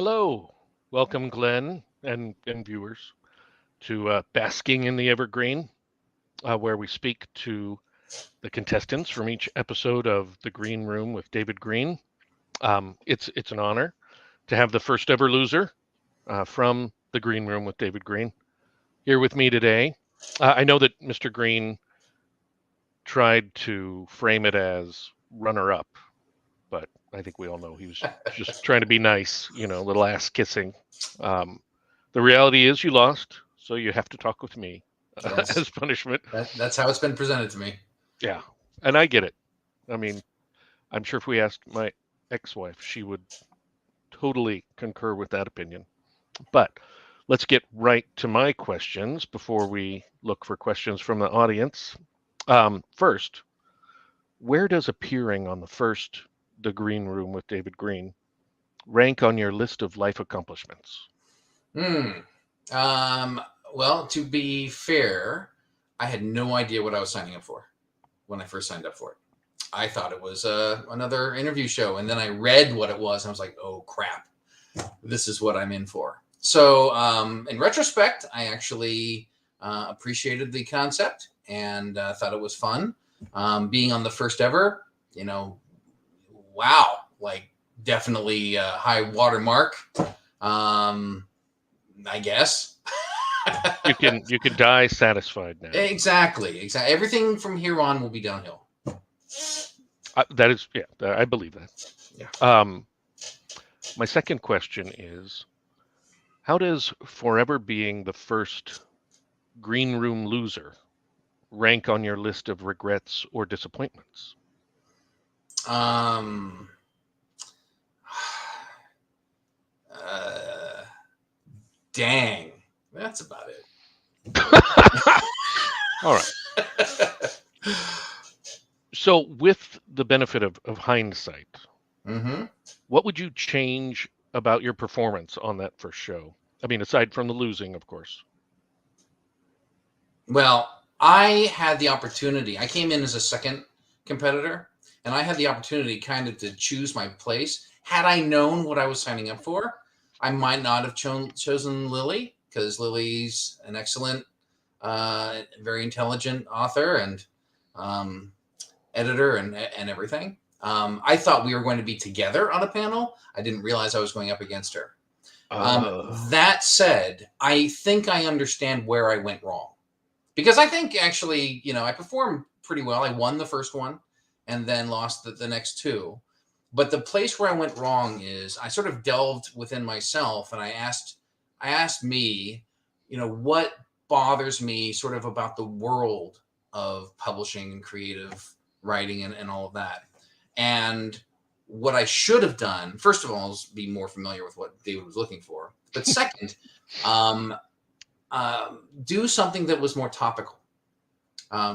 Hello. Welcome, Glenn and viewers, to Basking in the Evergreen, where we speak to the contestants from each episode of The Green Room with David Green. It's an honor to have the first ever loser from The Green Room with David Green here with me today. I know that Mr. Green tried to frame it as runner-up, but I think we all know he was just trying to be nice, a little ass kissing. Um, the reality is you lost, so you have to talk with me Yes, as punishment. that's how it's been presented to me. Yeah, and I get it. I mean, I'm sure if we asked my ex-wife, she would totally concur with that opinion. But let's get right to my questions before we look for questions from the audience. First, where does appearing on the first The Green Room with David Green rank on your list of life accomplishments? Hmm. Um, well, to be fair, I had no idea what I was signing up for when I first signed up for it. I thought it was another interview show, and then I read what it was, and I was like, "Oh crap, this is what I'm in for." So, in retrospect, I actually appreciated the concept and thought it was fun. Being on the first ever, wow, like definitely high watermark. I guess. You can die satisfied now. Exactly. Everything from here on will be downhill. That is, yeah, I believe that. Yeah. My second question is, how does forever being the first green room loser rank on your list of regrets or disappointments? Um. Uh, dang. That's about it. All right. So, with the benefit of hindsight, Mm-hmm. what would you change about your performance on that first show? I mean, aside from the losing, of course. Well, I had the opportunity. I came in as a second competitor, and I had the opportunity kind of to choose my place. Had I known what I was signing up for, I might not have chosen Lily, because Lily's an excellent, very intelligent author and um, editor and everything. I thought we were going to be together on a panel. I didn't realize I was going up against her. That said, I think I understand where I went wrong. Because I think actually, I performed pretty well. I won the first one and then lost the next two. But the place where I went wrong is I sort of delved within myself and I asked me, what bothers me sort of about the world of publishing and creative writing and all of that. And what I should have done, first of all, is be more familiar with what David was looking for. But second, do something that was more topical,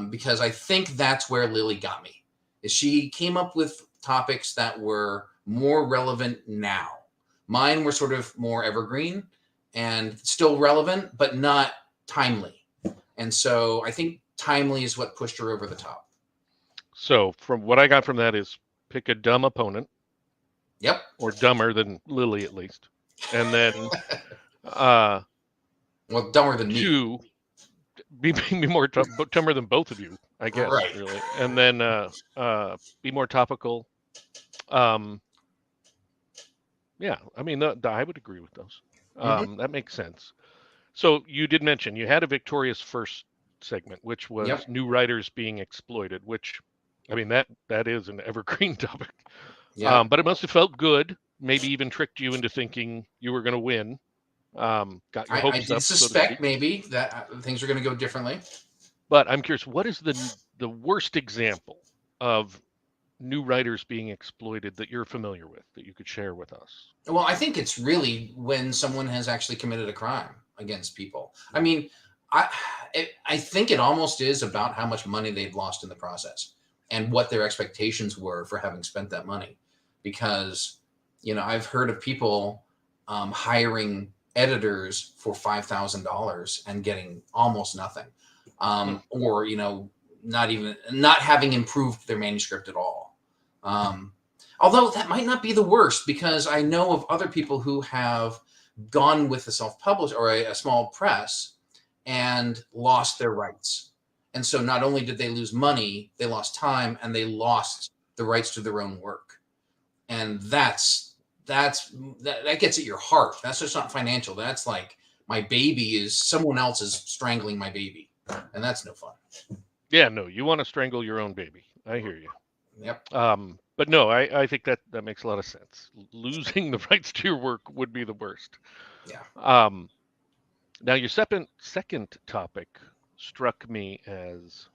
because I think that's where Lily got me. Is she came up with topics that were more relevant now. Mine were sort of more evergreen and still relevant, but not timely. And so I think timely is what pushed her over the top. So, from what I got from that is pick a dumb opponent, Yep. or dumber than Lily at least, and then uh, Well, dumber than me. two, be more dumber than both of you, I guess, Right. really, and then be more topical. Um, yeah, I mean, I would agree with those. Mm-hmm. That makes sense. So you did mention you had a victorious first segment, which was Yep. new writers being exploited, which, I mean, that is an evergreen topic. Yeah. But it must have felt good, maybe even tricked you into thinking you were going to win. Got your I hopes did up, so to suspect speak. maybe that things are going to go differently. But I'm curious, what is the worst example of new writers being exploited that you're familiar with that you could share with us? Well, I think it's really when someone has actually committed a crime against people. I mean, I think it almost is about how much money they've lost in the process and what their expectations were for having spent that money. Because, I've heard of people hiring editors for $5,000 and getting almost nothing, or not having improved their manuscript at all. Although that might not be the worst, because I know of other people who have gone with a self-published or a small press and lost their rights. And so not only did they lose money, they lost time, and they lost the rights to their own work. And that gets at your heart. That's just not financial. That's like, my baby is someone else is strangling my baby, and that's no fun. Yeah, no, you want to strangle your own baby. I hear you. Yep. But no, I think that makes a lot of sense. Losing the rights to your work would be the worst. Yeah. Now your second topic struck me as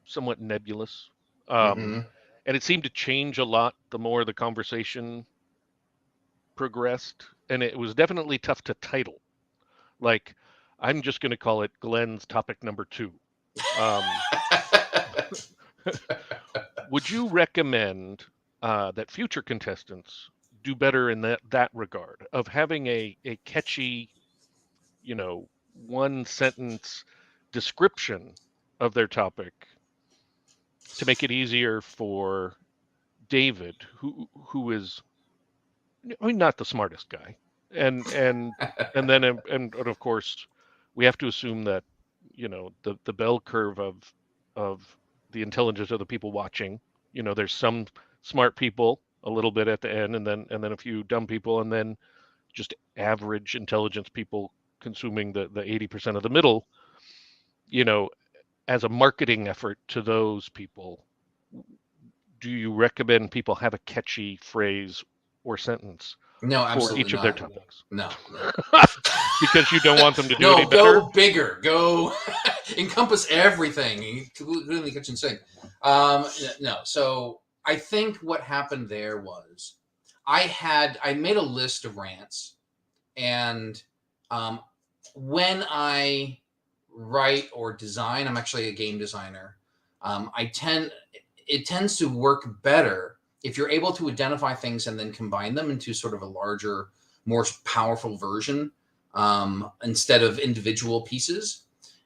somewhat nebulous, Mm-hmm. and it seemed to change a lot the more the conversation progressed, and it was definitely tough to title. Like, I'm just going to call it Glenn's topic number 2. Would you recommend that future contestants do better in that regard of having a catchy, one sentence description of their topic to make it easier for David, who is, I mean, not the smartest guy, and then and of course we have to assume that the bell curve of the intelligence of the people watching. There's some smart people a little bit at the end, and then a few dumb people, and then just average intelligence people consuming the 80% of the middle. As a marketing effort to those people, do you recommend people have a catchy phrase or sentence No, for absolutely each of their not. topics? No. Because you don't want them to do No, any better? go bigger. Go encompass everything, including the kitchen sink. No. So I think what happened there was I made a list of rants, and when I write or design, I'm actually a game designer. It tends to work better if you're able to identify things and then combine them into sort of a larger, more powerful version, instead of individual pieces.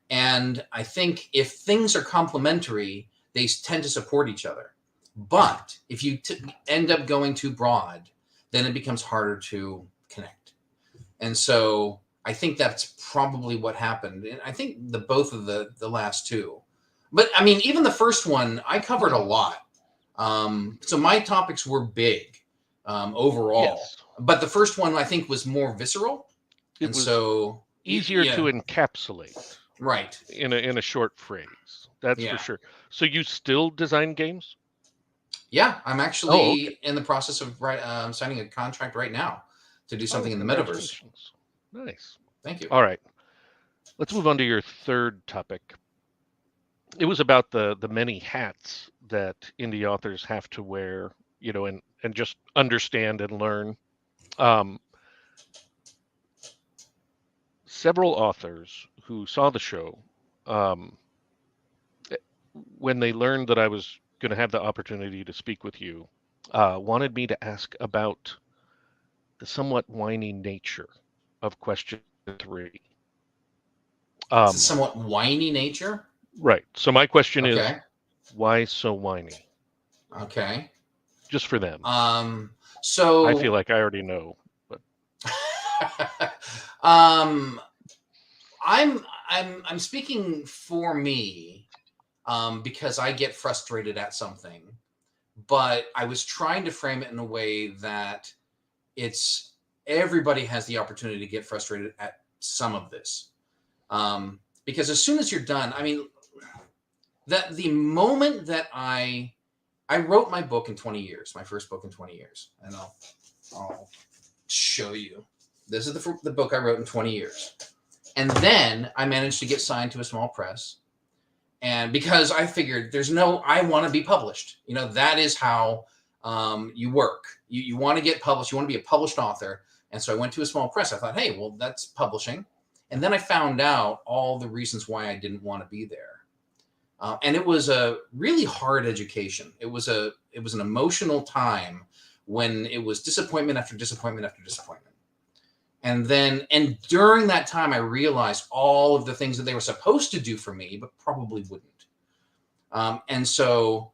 And I think if things are complementary, they tend to support each other. But if you end up going too broad, then it becomes harder to connect. And so I think that's probably what happened. And I think both of the last two. But I mean, even the first one, I covered a lot. So my topics were big, overall. Yes. But the first one, I think, was more visceral. It And was so easier yeah, to encapsulate right. in a short phrase. That's for Yeah. sure. So you still design games? Yeah, I'm Oh, okay. actually in the process of signing a contract right now to do something in the metaverse. Congratulations. Nice. Thank you. All right. Let's move on to your third topic. It was about the many hats that indie authors have to wear, and just understand and learn. Um, Several authors who saw the show, um, when they learned that I was going to have the opportunity to speak with you, wanted me to ask about the somewhat whiny nature of question 3. It's a somewhat whiny nature. Right. So my question is, Okay. why so whiny? Okay. Just for them. So I feel like I already know, but I'm speaking for me, because I get frustrated at something, but I was trying to frame it in a way that it's everybody has the opportunity to get frustrated at some of this, because as soon as you're done, I mean, that the moment that I wrote my book in 20 years, my first book in 20 years, and I'll show you. This is the book I wrote in 20 years. And then I managed to get signed to a small press. And because I figured I want to be published. That is how you work. You want to get published. You want to be a published author. And so I went to a small press. I thought, hey, well, that's publishing. And then I found out all the reasons why I didn't want to be there. And it was a really hard education. It was an emotional time when it was disappointment after disappointment after disappointment. And during that time, I realized all of the things that they were supposed to do for me, but probably wouldn't. And so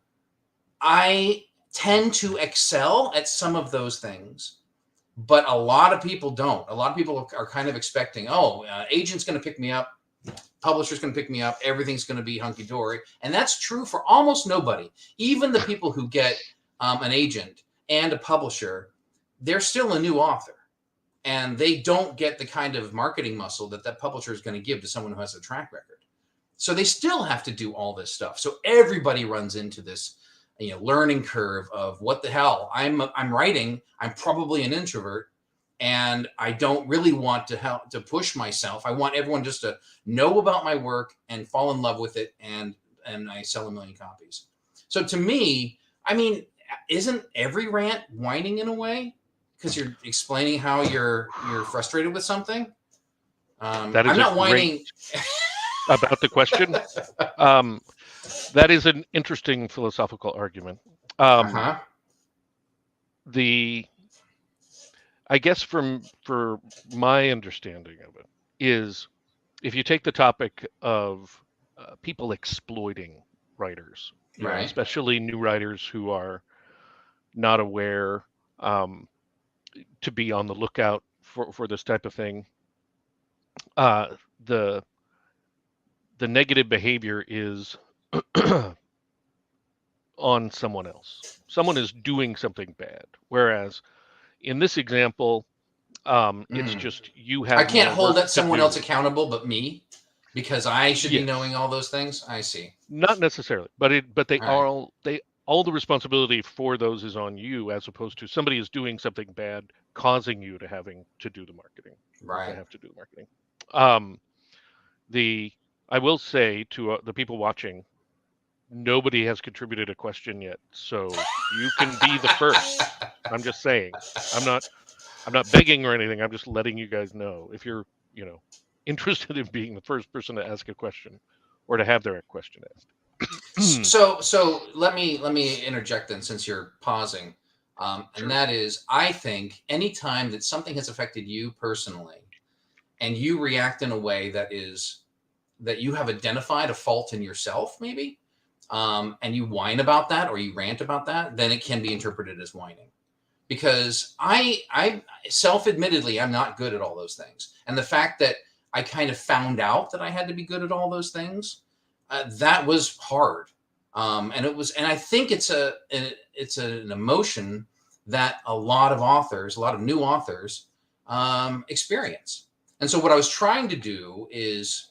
I tend to excel at some of those things, but a lot of people don't. A lot of people are kind of expecting, agent's going to pick me up, publisher's going to pick me up, everything's going to be hunky-dory. And that's true for almost nobody. Even the people who get an agent and a publisher, they're still a new author. And they don't get the kind of marketing muscle that publisher is going to give to someone who has a track record. So they still have to do all this stuff. So everybody runs into this, learning curve of what the hell. I'm writing. I'm probably an introvert, and I don't really want to push myself. I want everyone just to know about my work and fall in love with it, and I sell 1 million copies. So to me, I mean, isn't every rant whining in a way? Because you're explaining how you're frustrated with something. That is I'm not whining about the question. That is an interesting philosophical argument. I guess for my understanding of it is, if you take the topic of people exploiting writers, right, especially new writers who are not aware, to be on the lookout for this type of thing. The negative behavior is on someone else. Someone is doing something bad. Whereas in this example, it's just you have. I can't hold someone else do. accountable but me, because I should be knowing all those things. I see. Not necessarily, but they all the responsibility for those is on you, as opposed to somebody is doing something bad, causing you to having to do the marketing. Right. To have to do the marketing. I will say to the people watching, nobody has contributed a question yet, so you can be the first. I'm just saying. I'm not begging or anything. I'm just letting you guys know if you're, interested in being the first person to ask a question or to have their question asked. So let me interject then, since you're pausing, and that is, I think anytime that something has affected you personally, and you react in a way that you have identified a fault in yourself, maybe, and you whine about that or you rant about that, then it can be interpreted as whining. Because I self-admittedly, I'm not good at all those things. And the fact that I kind of found out that I had to be good at all those things, that was hard. And I think it's an emotion that a lot of new authors experience. And so what I was trying to do is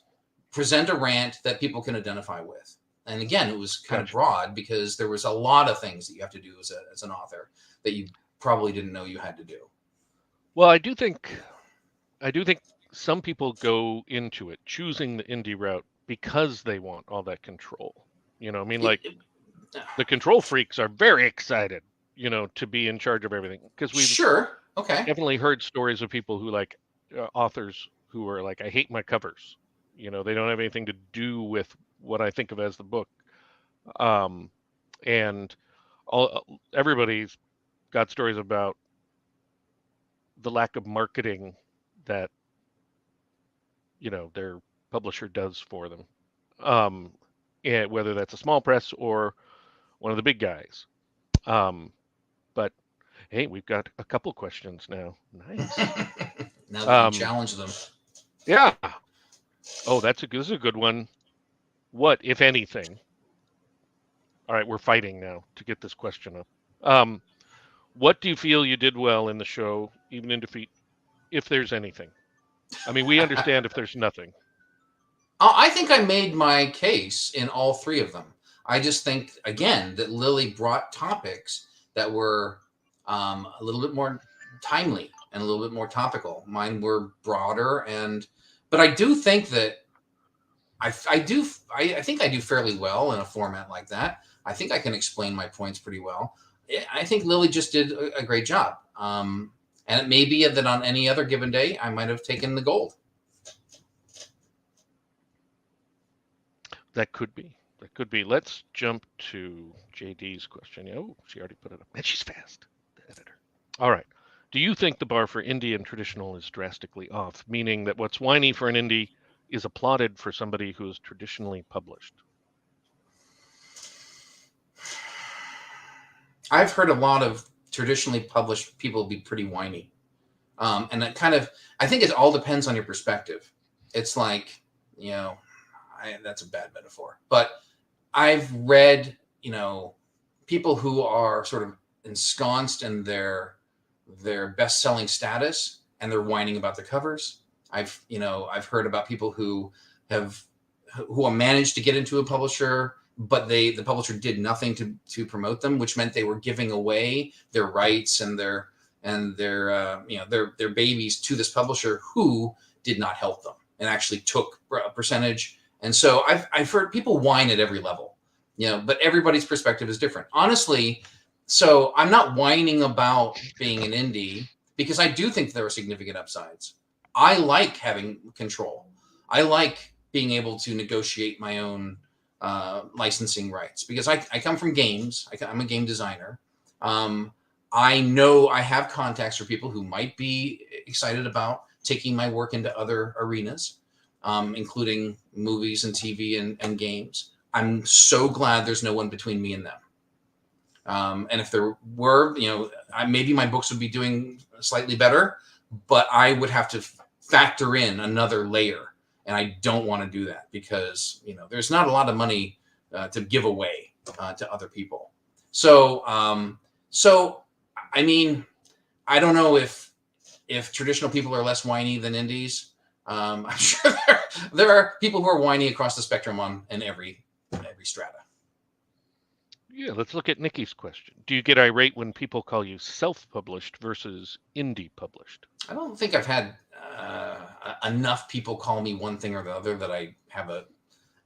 present a rant that people can identify with. And again, it was kind of broad, because there was a lot of things that you have to do as an author that you probably didn't know you had to do. Well, I do think some people go into it choosing the indie route because they want all that control. The control freaks are very excited, to be in charge of everything, because we've definitely heard stories of people who authors who are like, I hate my covers. They don't have anything to do with what I think of as the book. And everybody's got stories about the lack of marketing that their publisher does for them, and whether that's a small press or one of the big guys. But hey, we've got a couple questions now. Nice. Now that you challenge them. Yeah. Oh, this is a good one. What, if anything? All right, we're fighting now to get this question up. What do you feel you did well in the show, even in defeat, if there's anything? I mean, we understand if there's nothing. I think I made my case in all three of them. I just think, again, that Lily brought topics that were a little bit more timely and a little bit more topical. Mine were broader, but I do think that I think I do fairly well in a format like that. I think I can explain my points pretty well. I think Lily just did a great job. And it may be that on any other given day, I might have taken the gold. That could be. Let's jump to JD's question. Oh, she already put it up. And she's fast, the editor. All right. Do you think the bar for indie and traditional is drastically off, meaning that what's whiny for an indie is applauded for somebody who is traditionally published? I've heard a lot of traditionally published people be pretty whiny. And it kind of, I think it all depends on your perspective. It's like, that's a bad metaphor, but I've read, people who are sort of ensconced in their best-selling status, and they're whining about the covers. I've heard about people who have managed to get into a publisher, but the publisher did nothing to promote them, which meant they were giving away their rights and their babies to this publisher who did not help them and actually took a percentage. And so I've heard people whine at every level, but everybody's perspective is different. Honestly, so I'm not whining about being an indie because I do think there are significant upsides. I like having control. I like being able to negotiate my own licensing rights because I come from games. I'm a game designer. I know I have contacts for people who might be excited about taking my work into other arenas, including movies and TV and games. I'm so glad there's no one between me and them. And if there were, maybe my books would be doing slightly better, but I would have to factor in another layer. And I don't want to do that because, there's not a lot of money to give away to other people. So I mean, I don't know if traditional people are less whiny than indies. I'm sure there are people who are whiny across the spectrum in every strata. Yeah, let's look at Nikki's question. Do you get irate when people call you self-published versus indie published? I don't think I've had enough people call me one thing or the other that I have a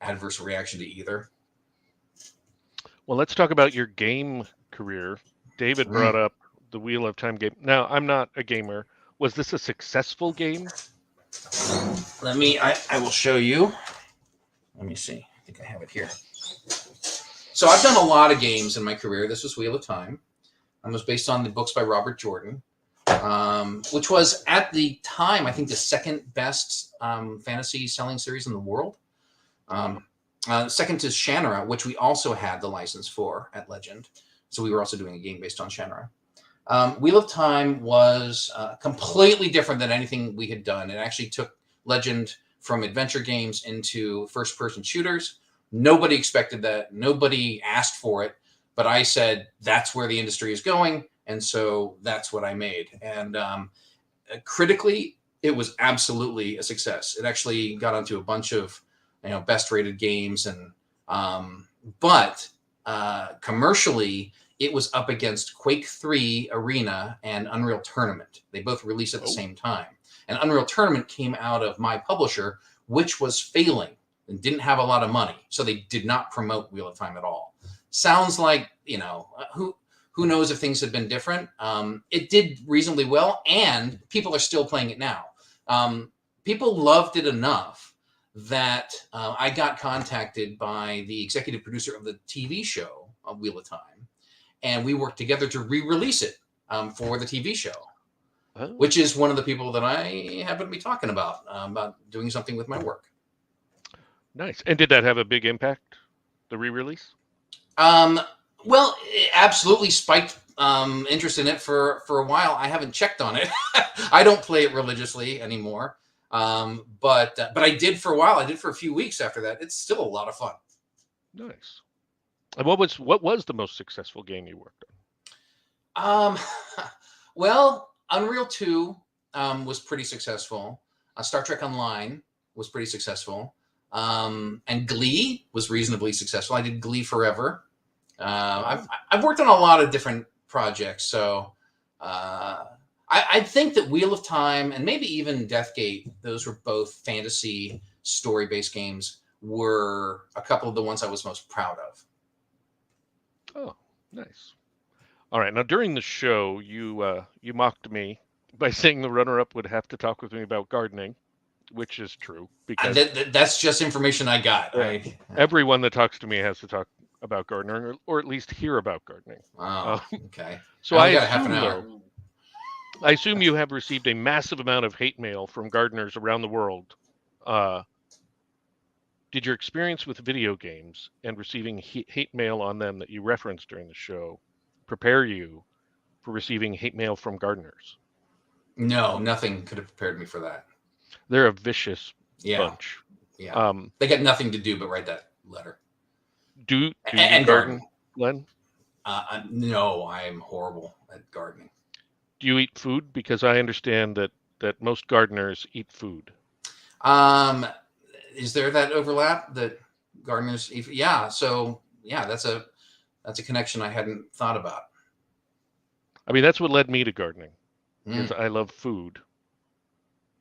adverse reaction to either. Well, let's talk about your game career. David brought up the Wheel of Time game. Now, I'm not a gamer. Was this a successful game? I will show you. Let me see. I think I have it here. So I've done a lot of games in my career. This was Wheel of Time. It was based on the books by Robert Jordan, which was at the time, I think, the second best fantasy selling series in the world. Second to Shannara, which we also had the license for at Legend. So we were also doing a game based on Shannara. Wheel of Time was completely different than anything we had done. It actually took Legend from adventure games into first-person shooters. Nobody expected that. Nobody asked for it. But I said, that's where the industry is going. And so that's what I made. And critically, it was absolutely a success. It actually got onto a bunch of best rated games. But commercially, it was up against Quake 3 Arena and Unreal Tournament. They both released at the same time. And Unreal Tournament came out of my publisher, which was failing and didn't have a lot of money. So they did not promote Wheel of Time at all. Sounds like, who knows if things had been different. It did reasonably well, and people are still playing it now. People loved it enough that I got contacted by the executive producer of the TV show of Wheel of Time, and we worked together to re-release it for the TV show, which is one of the people that I happen to be talking about doing something with my work. Nice. And did that have a big impact, the re-release? Well, it absolutely spiked interest in it for a while. I haven't checked on it. I don't play it religiously anymore. But I did for a while. I did for a few weeks after that. It's still a lot of fun. Nice. And what was the most successful game you worked on? Well, Unreal 2 was pretty successful. Star Trek Online was pretty successful. And Glee was reasonably successful. I did Glee forever. I've worked on a lot of different projects, so I think that Wheel of Time and maybe even Deathgate, those were both fantasy story-based games, were a couple of the ones I was most proud of. Oh, nice. All right. Now, during the show, you mocked me by saying the runner-up would have to talk with me about gardening, which is true. Because that's just information I got. Everyone that talks to me has to talk about gardening, or at least hear about gardening. Oh, okay. So I got half an hour. I assume you have received a massive amount of hate mail from gardeners around the world. Did your experience with video games and receiving hate mail on them that you referenced during the show prepare you for receiving hate mail from gardeners? No, nothing could have prepared me for that. They're a vicious Yeah, bunch. yeah. They got nothing to do but write that letter Do you and garden. garden, Glenn? No, I am horrible at gardening. Do you eat food? Because I understand that most gardeners eat food. Is there that overlap that gardeners? Yeah. So yeah, that's a connection I hadn't thought about. I mean, that's what led me to gardening. Is Mm, I love food.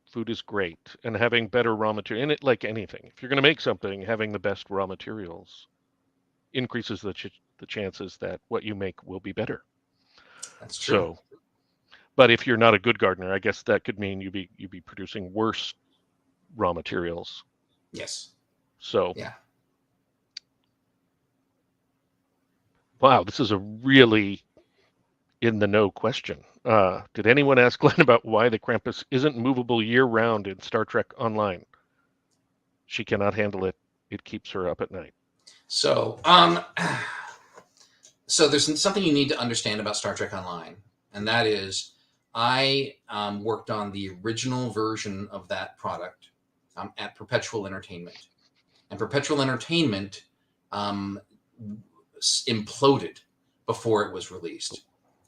Food is great, and having better raw material in it, like anything. If you're going to make something, having the best raw materials increases the chances that what you make will be better. that's true. So, but if you're not a good gardener, I guess that could mean you be producing worse raw materials. Yes. So, Yeah. wow, this is a really in the know question. Did anyone ask Glenn about why the Krampus isn't movable year round in Star Trek Online? She cannot handle it. It keeps her up at night. So, so there's something you need to understand about Star Trek Online, and that is, I worked on the original version of that product at Perpetual Entertainment, and Perpetual Entertainment um, imploded before it was released.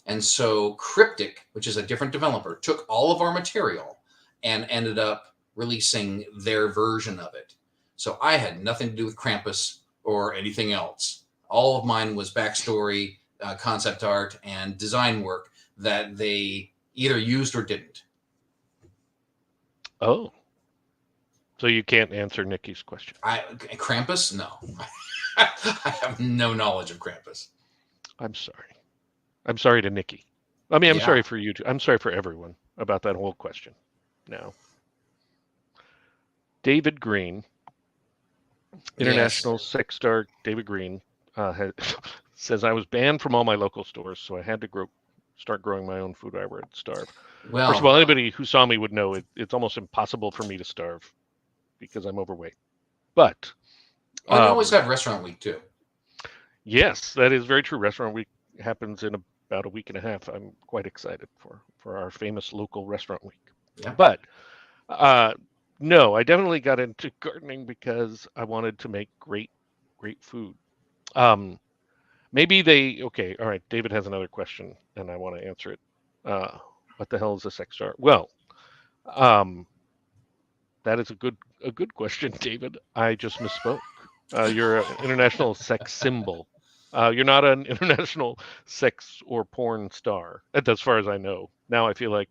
And so Cryptic, which is a different developer, took all of our material and ended up releasing their version of it. So I had nothing to do with Krampus or anything else. All of mine was backstory, concept art, and design work that they either used or didn't. Oh, so you can't answer Nikki's question. Krampus? No. I have no knowledge of Krampus. I'm sorry. I'm sorry to Nikki. I mean, I'm Yeah. sorry for you too. I'm sorry for everyone about that whole question. Now, David Green, Yes. international sex star David Green, says I was banned from all my local stores, so I had to start growing my own food or I would starve. First of Well, all, anybody who saw me would know it's almost impossible for me to starve because I'm overweight. But well, you always have restaurant week too. yes, that is very true. Restaurant week happens in about a week and a half. I'm quite excited for our famous local restaurant week. Yeah. But uh, no, I definitely got into gardening because I wanted to make great food. Um, maybe okay, all right. David has another question, and I want to answer it. What the hell is a sex star? Well, um, that is a good question, David. I just misspoke. You're an international sex symbol. You're not an international sex or porn star, as far as I know. Now I feel like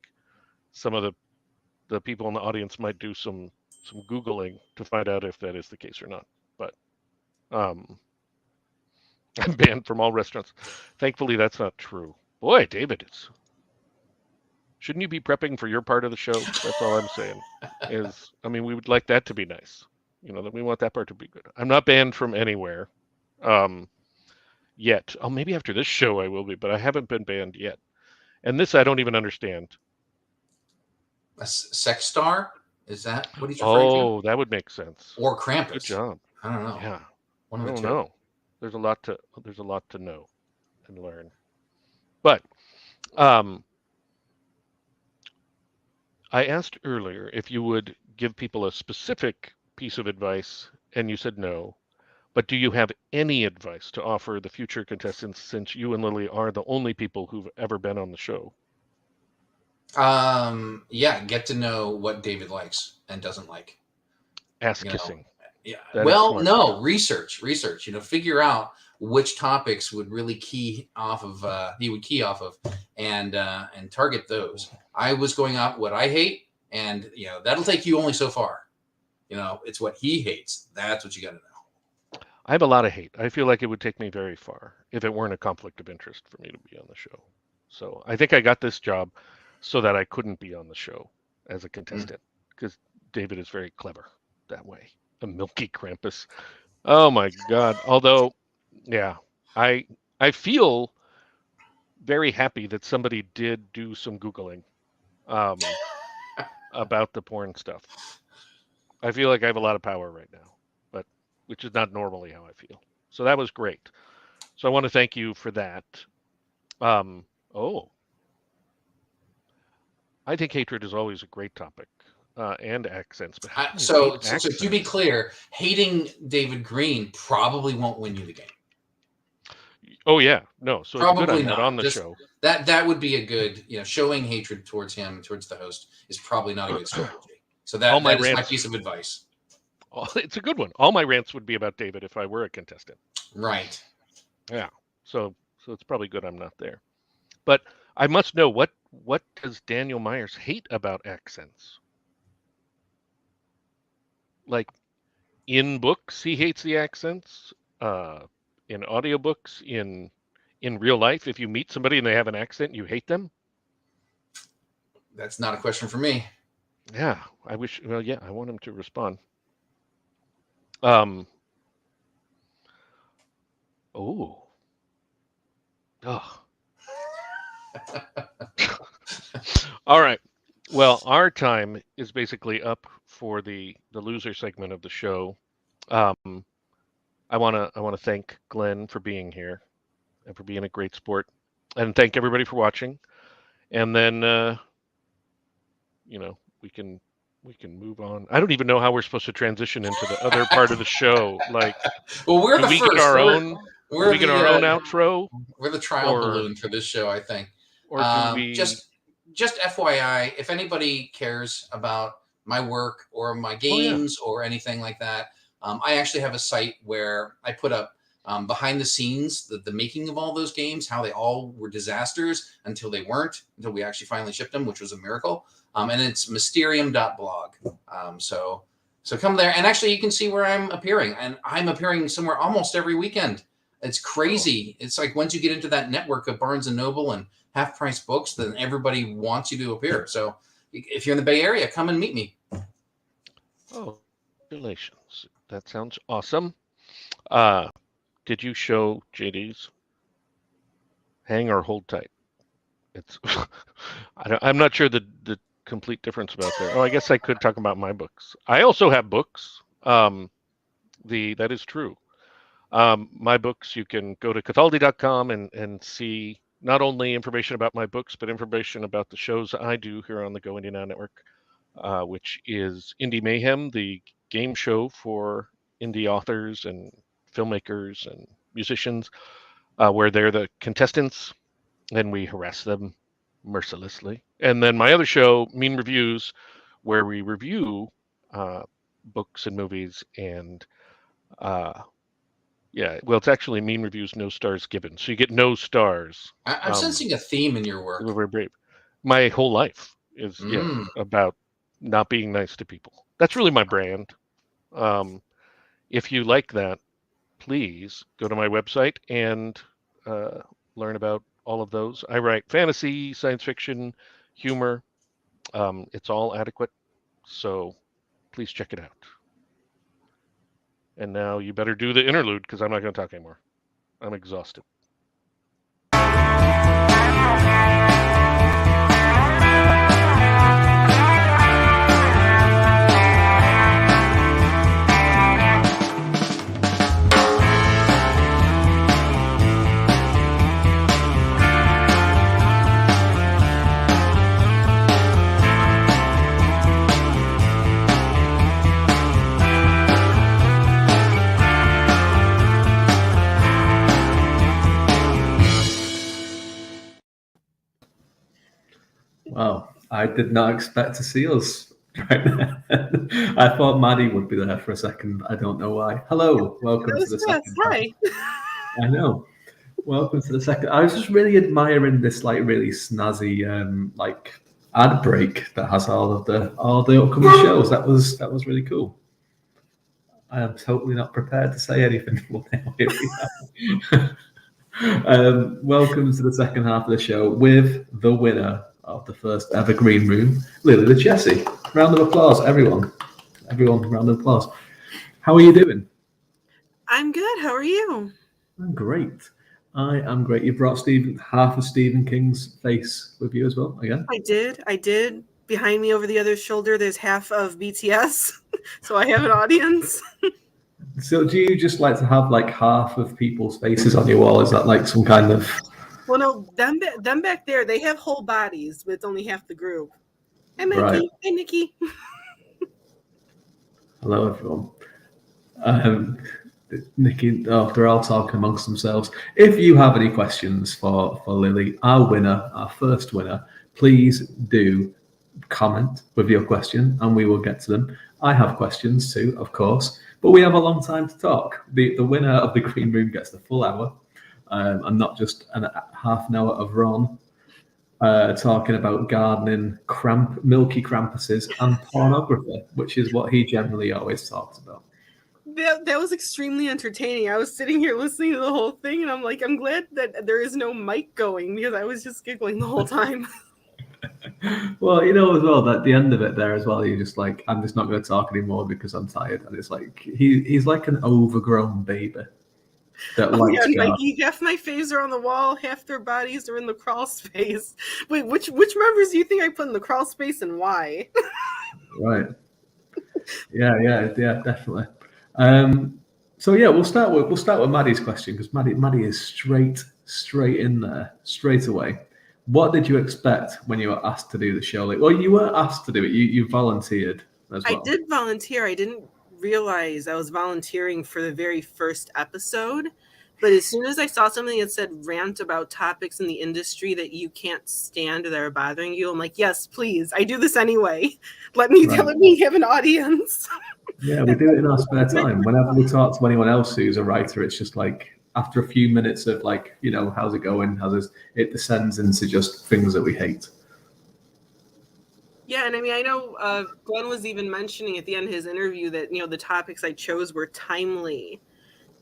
some of the people in the audience might do some googling to find out if that is the case or not. But um, I'm banned from all restaurants. Thankfully, that's not true. Boy, David, shouldn't you be prepping for your part of the show? That's all I'm saying. I mean, we would like that to be nice. That we want that part to be good. I'm not banned from anywhere, um, yet. Oh, maybe after this show I will be, but I haven't been banned yet. And this I don't even understand. A sex star? Is that what he's referring to? Oh, that would make sense. Or Good Krampus? job. I don't know. Yeah, One I of the don't two. know. There's a lot to know and learn. But um, I asked earlier if you would give people a specific piece of advice, and you said no. But do you have any advice to offer the future contestants since you and Lily are the only people who've ever been on the show? Yeah, get to know what David likes and doesn't like. Ass You know, kissing. yeah. That is Well, smart. no, research. Figure out which topics would really he would key off of, and target those. I was going off what I hate, and that'll take you only so far. It's what he hates. That's what you got to know. I have a lot of hate. I feel like it would take me very far if it weren't a conflict of interest for me to be on the show. So I think I got this job so that I couldn't be on the show as a Mm. contestant because David is very clever that way. A milky Krampus. Oh my God. Although, yeah, I I feel very happy that somebody did do some Googling um, about the porn stuff. I feel like I have a lot of power right now, but which is not normally how I feel. So that was great. So I want to thank you for that. Oh, I think hatred is always a great topic, and accents. But how can you hate So to be accents? clear, hating David Green probably won't win you the game. Oh yeah, no. So it's good Probably I'm not not. on the Just show. that would be a good, showing hatred towards him, towards the host, is probably not a good strategy. So All my that is my rants. piece of advice. It's a good one. All my rants would be about David if I were a contestant. Right. Yeah. So it's probably good I'm not there. But I must know what does Daniel Myers hate about accents? Like in books, he hates the accents. Uh, in audiobooks, in real life, if you meet somebody and they have an accent, you hate them. That's not a question for me. Yeah, I wish. Well, yeah, I want him to respond. Um. Oh. Oh. All right. Well, our time is basically up for the loser segment of the show. Um, I wanna thank Glenn for being here and for being a great sport, and thank everybody for watching. And then we can move on. I don't even know how we're supposed to transition into the other part of the show. Like, Well, we're do the we get first. our own? Do We're we get our own the outro, we're the trial or balloon for this show, I think. do we? Just FYI, if anybody cares about my work or my Oh yeah. games or anything like that, I actually have a site where I put up behind the scenes, the making of all those games, how they all were disasters until they weren't, until we actually finally shipped them, which was a miracle. And it's mysterium.blog. So come there, and actually you can see where I'm appearing, and I'm appearing somewhere almost every weekend. It's Oh. crazy. It's like once you get into that network of Barnes and Noble and Half Price Books, then everybody wants you to appear. So if you're in the Bay Area, come and meet me. Oh. Congratulations. That sounds awesome. Uh, did you show JD's? Hang or hold tight? It's I'm not sure the complete difference about there. Oh, I guess I could talk about my books. I also have books. The that is true. My books, you can go to Cataldi.com and see not only information about my books, but information about the shows I do here on the Go Indie Now Network, which is Indie Mayhem, the game show for indie authors and filmmakers and musicians, where they're the contestants and we harass them mercilessly. And then my other show, Mean Reviews, where we review books and movies and yeah, well, it's actually Mean Reviews, no stars given. So you get no stars. I'm sensing a theme in your work. We're very brave. My whole life is Mm. about not being nice to people. That's really my brand. If you like that, please go to my website and learn about all of those. I write fantasy, science fiction, humor. It's all adequate. So please check it out. And now you better do the interlude because I'm not going to talk anymore. I'm exhausted. Wow, I did not expect to see us right now. I thought Maddie would be there for a second. I don't know why. Hello, welcome to the second. Hi. I know. Welcome to the second. I was just really admiring this like really snazzy like ad break that has all the upcoming shows. That was really cool. I am totally not prepared to say anything. Welcome to the second half of the show with the winner of the first Evergreen room, Lily the Chessie. Round of applause, everyone. Everyone, round of applause. How are you doing? I'm good. How are you? I'm great. I am great. You brought half of Stephen King's face with you as well again? I did. Behind me over the other shoulder, there's half of BTS. So I have an audience. So do you just like to have like half of people's faces on your wall? Is that like some kind of Well, no, them back there, they have whole bodies, but it's only half the group. Hey, Mikey. Right. Hey, Nikki. Hello, everyone. Nikki, oh, they're all talking amongst themselves. If you have any questions for Lily, our first winner, please do comment with your question and we will get to them. I have questions too, of course, but we have a long time to talk. The winner of the Green Room gets the full hour and not just half an hour of Ron talking about gardening, milky Krampuses and pornography, which is what he generally always talks about. That was extremely entertaining. I was sitting here listening to the whole thing, and I'm like, I'm glad that there is no mic going because I was just giggling the whole time. Well, as well, that the end of it there as well, you're just like, I'm just not going to talk anymore because I'm tired. And it's like, he's like an overgrown baby. That Mikey, half my faves are on the wall, half their bodies are in the crawl space. Wait, which members do you think I put in the crawl space and why? Right. Yeah, definitely. So yeah, we'll start with Maddie's question because Maddie is straight in there, straight away. What did you expect when you were asked to do the show? Well, you weren't asked to do it. You volunteered as well. I did volunteer. I didn't realize I was volunteering for the very first episode. But as soon as I saw something that said rant about topics in the industry that you can't stand or that are bothering you, I'm like, yes, please. I do this anyway. Let me have an audience. Yeah, we do it in our spare time. Whenever we talk to anyone else who's a writer, it's just like after a few minutes of like, how's it going? It descends into just things that we hate. Yeah, and I mean, I know Glenn was even mentioning at the end of his interview that, the topics I chose were timely.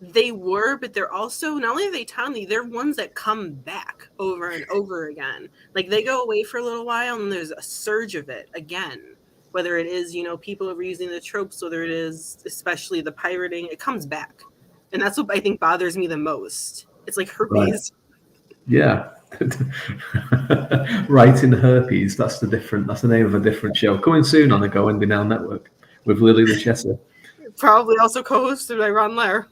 They were, but they're also, not only are they timely, they're ones that come back over and over again. Like they go away for a little while and there's a surge of it again. Whether it is, people overusing the tropes, whether it is especially the pirating, it comes back. And that's what I think bothers me the most. It's like herpes. Right. Yeah. Writing herpes, that's the name of a different show. Coming soon on the Go Indie Now Network with Lily Luchessa. Probably also co-hosted by Ron Lahr.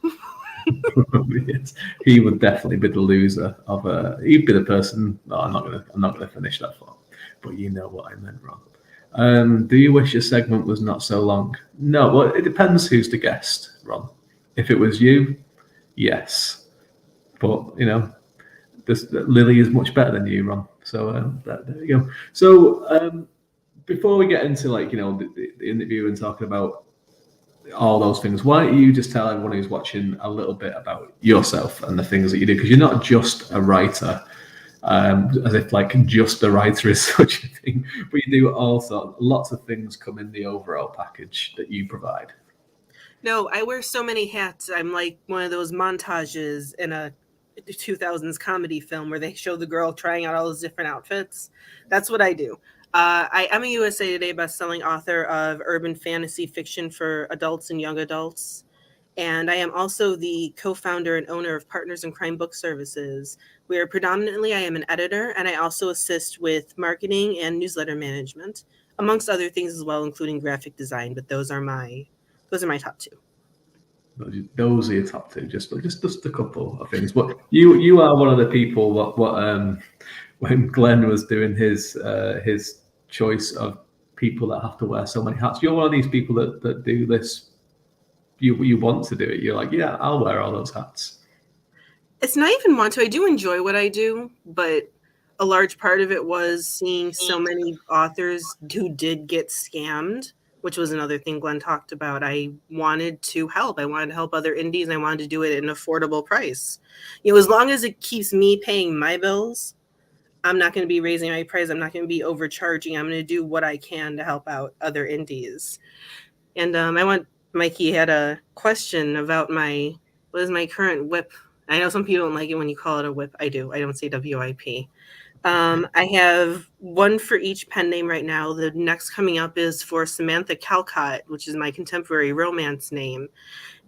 Yes. He would definitely be the loser of he'd be the person. No, I'm not gonna finish that thought. But you know what I meant, Ron. Do you wish your segment was not so long? No, well, it depends who's the guest, Ron. If it was you, yes. But Lily is much better than you, Ron. So there you go. So before we get into the interview and talking about all those things, why don't you just tell everyone who's watching a little bit about yourself and the things that you do? Because you're not just a writer, as if just a writer is such a thing, but you do also lots of things come in the overall package that you provide. No, I wear so many hats. I'm like one of those montages in a 2000s comedy film where they show the girl trying out all those different outfits. That's what I do. I am a USA Today bestselling author of urban fantasy fiction for adults and young adults. And I am also the co-founder and owner of Partners in Crime Book Services, where predominantly I am an editor and I also assist with marketing and newsletter management, amongst other things as well, including graphic design. But those are my top two. Those are your top two, just a couple of things. But you are one of the people when Glenn was doing his choice of people that have to wear so many hats, you're one of these people that do this. You want to do it. You're like, yeah, I'll wear all those hats. It's not even want to. I do enjoy what I do, but a large part of it was seeing so many authors who did get scammed, which was another thing Glenn talked about. I wanted to help. I wanted to help other indies. I wanted to do it at an affordable price. As long as it keeps me paying my bills, I'm not going to be raising my price. I'm not going to be overcharging. I'm going to do what I can to help out other indies. And Mikey had a question about what is my current WIP? I know some people don't like it when you call it a WIP. I do. I don't say WIP. I have one for each pen name right now. The next coming up is for Samantha Calcott, which is my contemporary romance name.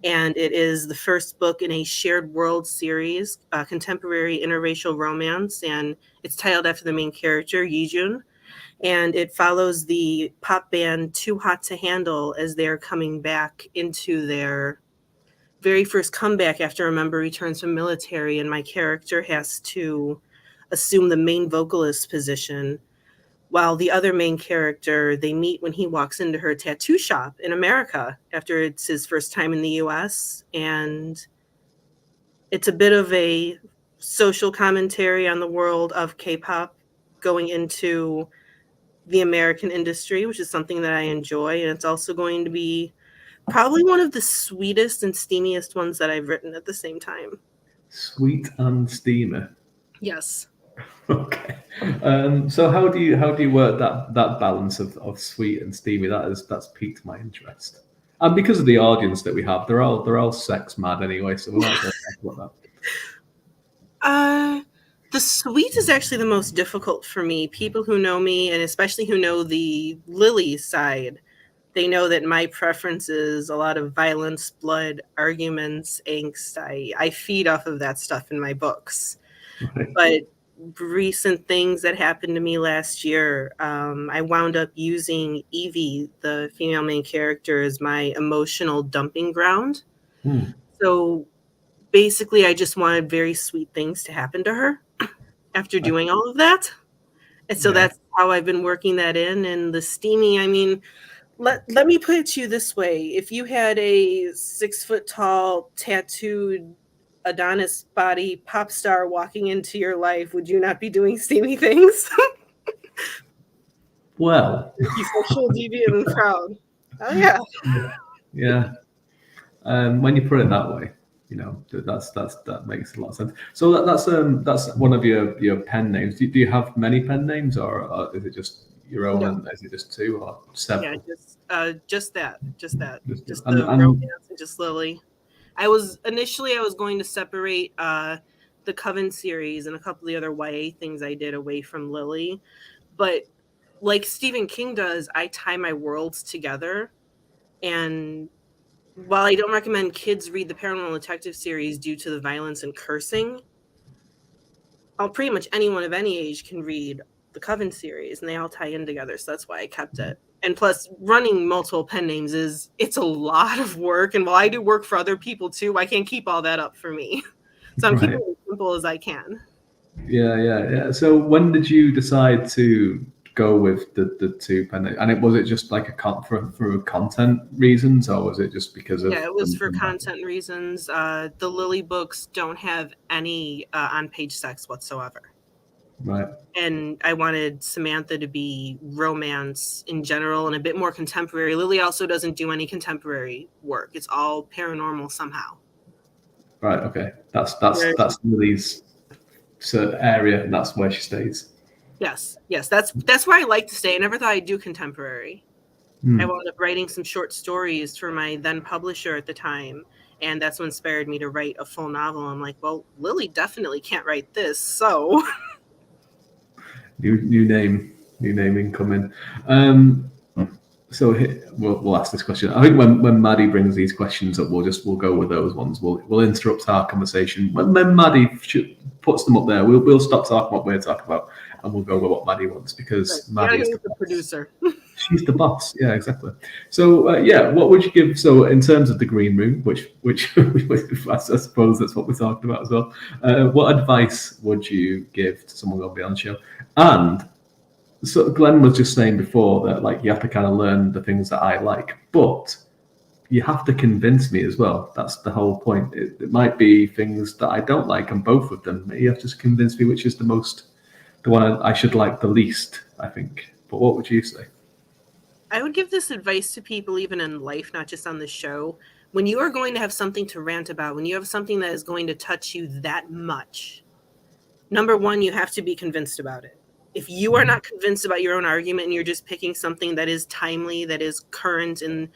And it is the first book in a shared world series, contemporary interracial romance. And it's titled after the main character, Yijun. And it follows the pop band Too Hot to Handle as they're coming back into their very first comeback after a member returns from military. And my character has to assume the main vocalist position, while the other main character, they meet when he walks into her tattoo shop in America after it's his first time in the US. And it's a bit of a social commentary on the world of K-pop going into the American industry, which is something that I enjoy. And it's also going to be probably one of the sweetest and steamiest ones that I've written at the same time. Sweet and steamer. Yes. Okay. So how do you work that balance of sweet and steamy? That's piqued my interest. And because of the audience that we have, they're all sex mad anyway, so we might as well talk about that. The sweet is actually the most difficult for me. People who know me, and especially who know the Lily side, they know that my preference is a lot of violence, blood, arguments, angst. I feed off of that stuff in my books. Right. But recent things that happened to me last year, I wound up using Evie, the female main character, as my emotional dumping ground. So basically, I just wanted very sweet things to happen to her after doing all of that. And so that's how I've been working that in. And the steamy, I mean, let me put it to you this way. If you had a 6 foot tall, tattooed Adonis body pop star walking into your life, would you not be doing steamy things? Well, You sexual deviant and proud. Oh yeah. Yeah. When you put it that way, you know, that makes a lot of sense. So that's one of your pen names. Do you have many pen names, or is it just your own? No. And is it just two or several? Yeah, just that. Just And- the romance and just Lily. I was going to separate the Coven series and a couple of the other YA things I did away from Lily, but like Stephen King does, I tie my worlds together. And while I don't recommend kids read the Paranormal Detective series due to the violence and cursing, pretty much anyone of any age can read the Coven series, and they all tie in together. So that's why I kept it. And plus, running multiple pen names it's a lot of work. And while I do work for other people too, I can't keep all that up for me. So I'm keeping it as simple as I can. Yeah. So when did you decide to go with the two pen names? And was it just like for content reasons, or was it just because of? Yeah, it was for content reasons. The Lily books don't have any on-page sex whatsoever. Right. And I wanted Samantha to be romance in general and a bit more contemporary. Lily also doesn't do any contemporary work. It's all paranormal somehow. Right. Okay. That's Lily's area, and that's where she stays. Yes. That's where I like to stay. I never thought I'd do contemporary. I wound up writing some short stories for my then publisher at the time, and that's what inspired me to write a full novel. I'm like, well, Lily definitely can't write this, so New name incoming. So we'll ask this question. I think when Maddie brings these questions up, we'll go with those ones. We'll interrupt our conversation when Maddie puts them up there. We'll stop talking what we're talking about, and we'll go with what Maddie wants, because Maddie is the producer. She's the boss. Yeah, exactly. So what would you give? So in terms of the green room, which I suppose that's what we're talking about as well. What advice would you give to someone going to be on the show? And so Glenn was just saying before that, like, you have to kind of learn the things that I like, but you have to convince me as well. That's the whole point. It might be things that I don't like, and both of them. You have to convince me which is the one I should like the least, I think. But what would you say? I would give this advice to people even in life, not just on the show. When you are going to have something to rant about, when you have something that is going to touch you that much, number one, you have to be convinced about it. If you are not convinced about your own argument and you're just picking something that is timely, that is current, and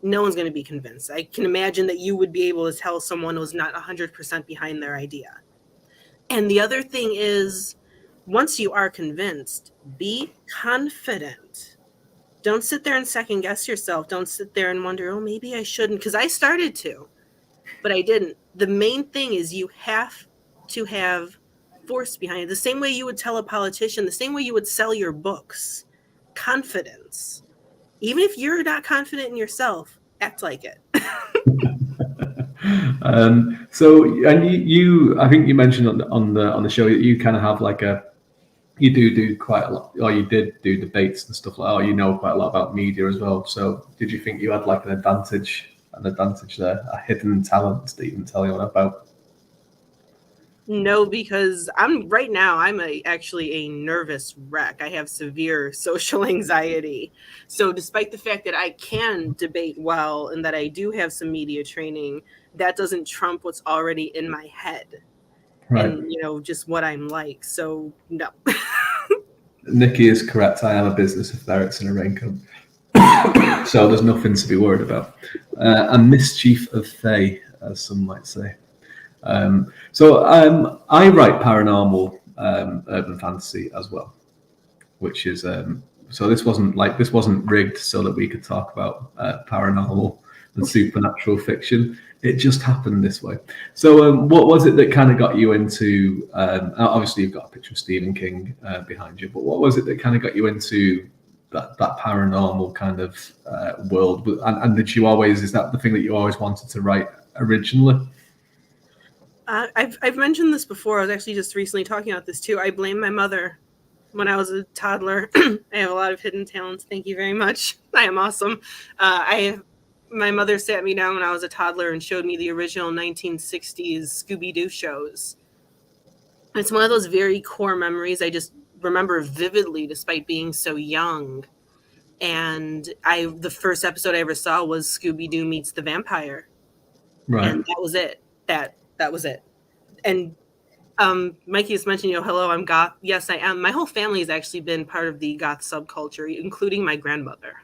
no one's going to be convinced. I can imagine that you would be able to tell someone who's not 100% behind their idea. And the other thing is, once you are convinced, be confident. Don't sit there and second guess yourself. Don't sit there and wonder, oh, maybe I shouldn't, because I started to, but I didn't. The main thing is you have to have force behind it. The same way you would tell a politician, the same way you would sell your books. Confidence. Even if you're not confident in yourself, act like it. So, and I think you mentioned on the show that you kind of have like you do quite a lot, or you did do debates and stuff like that, or you know quite a lot about media as well. So, did you think you had like an advantage there, a hidden talent that you can tell anyone about? No, because I'm actually a nervous wreck. I have severe social anxiety. So despite the fact that I can debate well and that I do have some media training, that doesn't trump what's already in my head. Right. And just what I'm like. So no. Nikki is correct. I am a business of ferrets in a raincoat. So there's nothing to be worried about. A mischief of Fae, as some might say. So I write paranormal urban fantasy as well, which is so this wasn't rigged so that we could talk about paranormal and supernatural fiction. It just happened this way. So what was it that kind of got you into? Obviously, you've got a picture of Stephen King behind you, but what was it that kind of got you into that paranormal kind of world? And did you always? Is that the thing that you always wanted to write originally? I've mentioned this before. I was actually just recently talking about this too. I blame my mother. When I was a toddler, I have a lot of hidden talents. Thank you very much. I am awesome. My mother sat me down when I was a toddler and showed me the original 1960s Scooby-Doo shows. It's one of those very core memories I just remember vividly despite being so young. And the first episode I ever saw was Scooby-Doo meets the vampire. Right. And that was it. That was it. And Mikey has mentioned, hello, I'm goth. Yes, I am. My whole family has actually been part of the goth subculture, including my grandmother.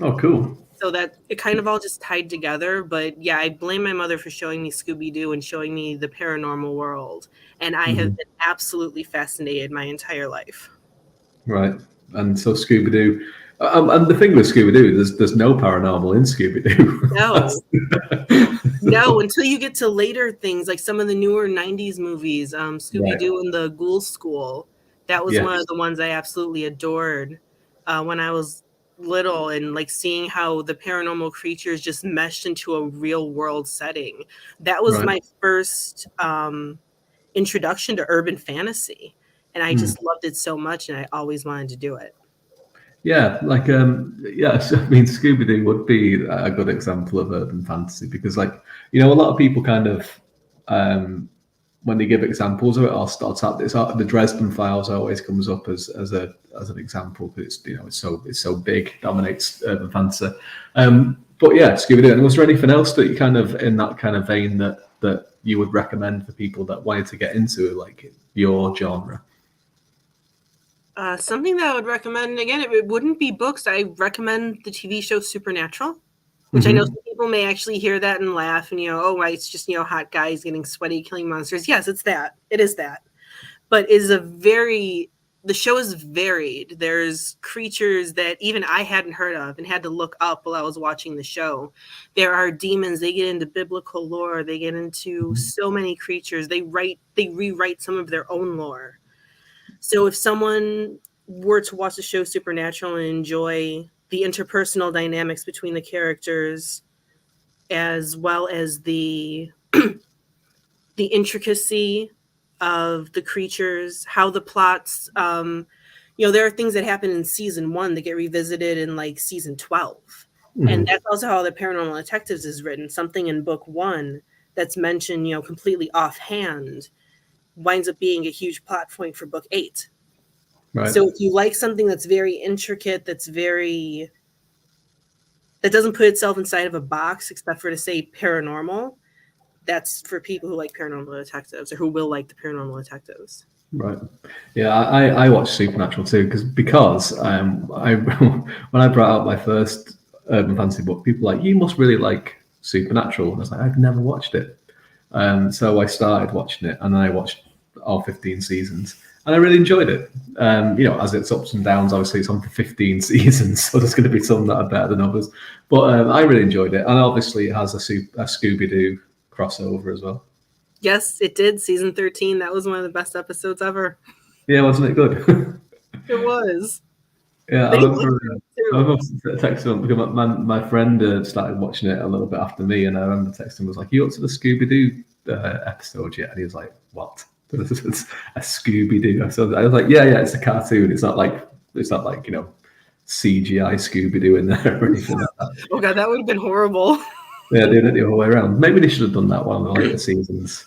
Oh, cool. So that it kind of all just tied together. But yeah, I blame my mother for showing me Scooby-Doo and showing me the paranormal world. And I have been absolutely fascinated my entire life. Right. And so Scooby-Doo, and the thing with Scooby-Doo, there's no paranormal in Scooby-Doo. No, until you get to later things like some of the newer 90s movies, Scooby-Doo and the Ghoul School. That was one of the ones I absolutely adored when I was little, and like seeing how the paranormal creatures just meshed into a real world setting. That was my first introduction to urban fantasy, and I just loved it so much, and I always wanted to do it. Yeah, like I mean, Scooby-Doo would be a good example of urban fantasy because, like, a lot of people kind of when they give examples of it, or starts out, the Dresden Files always comes up as an example because it's so big, dominates urban fantasy. But yeah, Scooby-Doo. And was there anything else that you kind of in that kind of vein that you would recommend for people that wanted to get into like your genre? Something that I would recommend, again, it wouldn't be books. I recommend the TV show Supernatural, which I know some people may actually hear that and laugh and, it's just, hot guys getting sweaty, killing monsters. Yes, it's that. It is that. But the show is varied. There's creatures that even I hadn't heard of and had to look up while I was watching the show. There are demons. They get into biblical lore. They get into so many creatures. They rewrite some of their own lore. So if someone were to watch the show Supernatural and enjoy the interpersonal dynamics between the characters, as well as the intricacy of the creatures, how the plots, there are things that happen in season 1 that get revisited in like season 12. And that's also how the Paranormal Detectives is written. Something in book 1 that's mentioned, completely offhand winds up being a huge plot point for book 8. Right. So if you like something that's very intricate, that doesn't put itself inside of a box except for to say paranormal, that's for people who like Paranormal Detectives or who will like the Paranormal Detectives. Right. Yeah, I watched Supernatural too because I when I brought out my first urban fantasy book, people were like, you must really like Supernatural. And I was like, I've never watched it. So I started watching it, and then I watched all 15 seasons, and I really enjoyed it. As its ups and downs, obviously it's on for 15 seasons, so there's going to be some that are better than others. But I really enjoyed it, and obviously it has a Scooby-Doo crossover as well. Yes, it did. Season 13. That was one of the best episodes ever. Yeah, wasn't it good? It was. Yeah, They I love remember. it I too. remember texting him because my friend started watching it a little bit after me, and I remember texting him was like, "You up to the Scooby Doo episode yet?" And he was like, "What? This is a Scooby Doo episode?" I was like, "Yeah, it's a cartoon. It's not like CGI Scooby Doo in there or anything like that." Oh god, that would have been horrible. Yeah, they did it the other way around. Maybe they should have done that one in the later seasons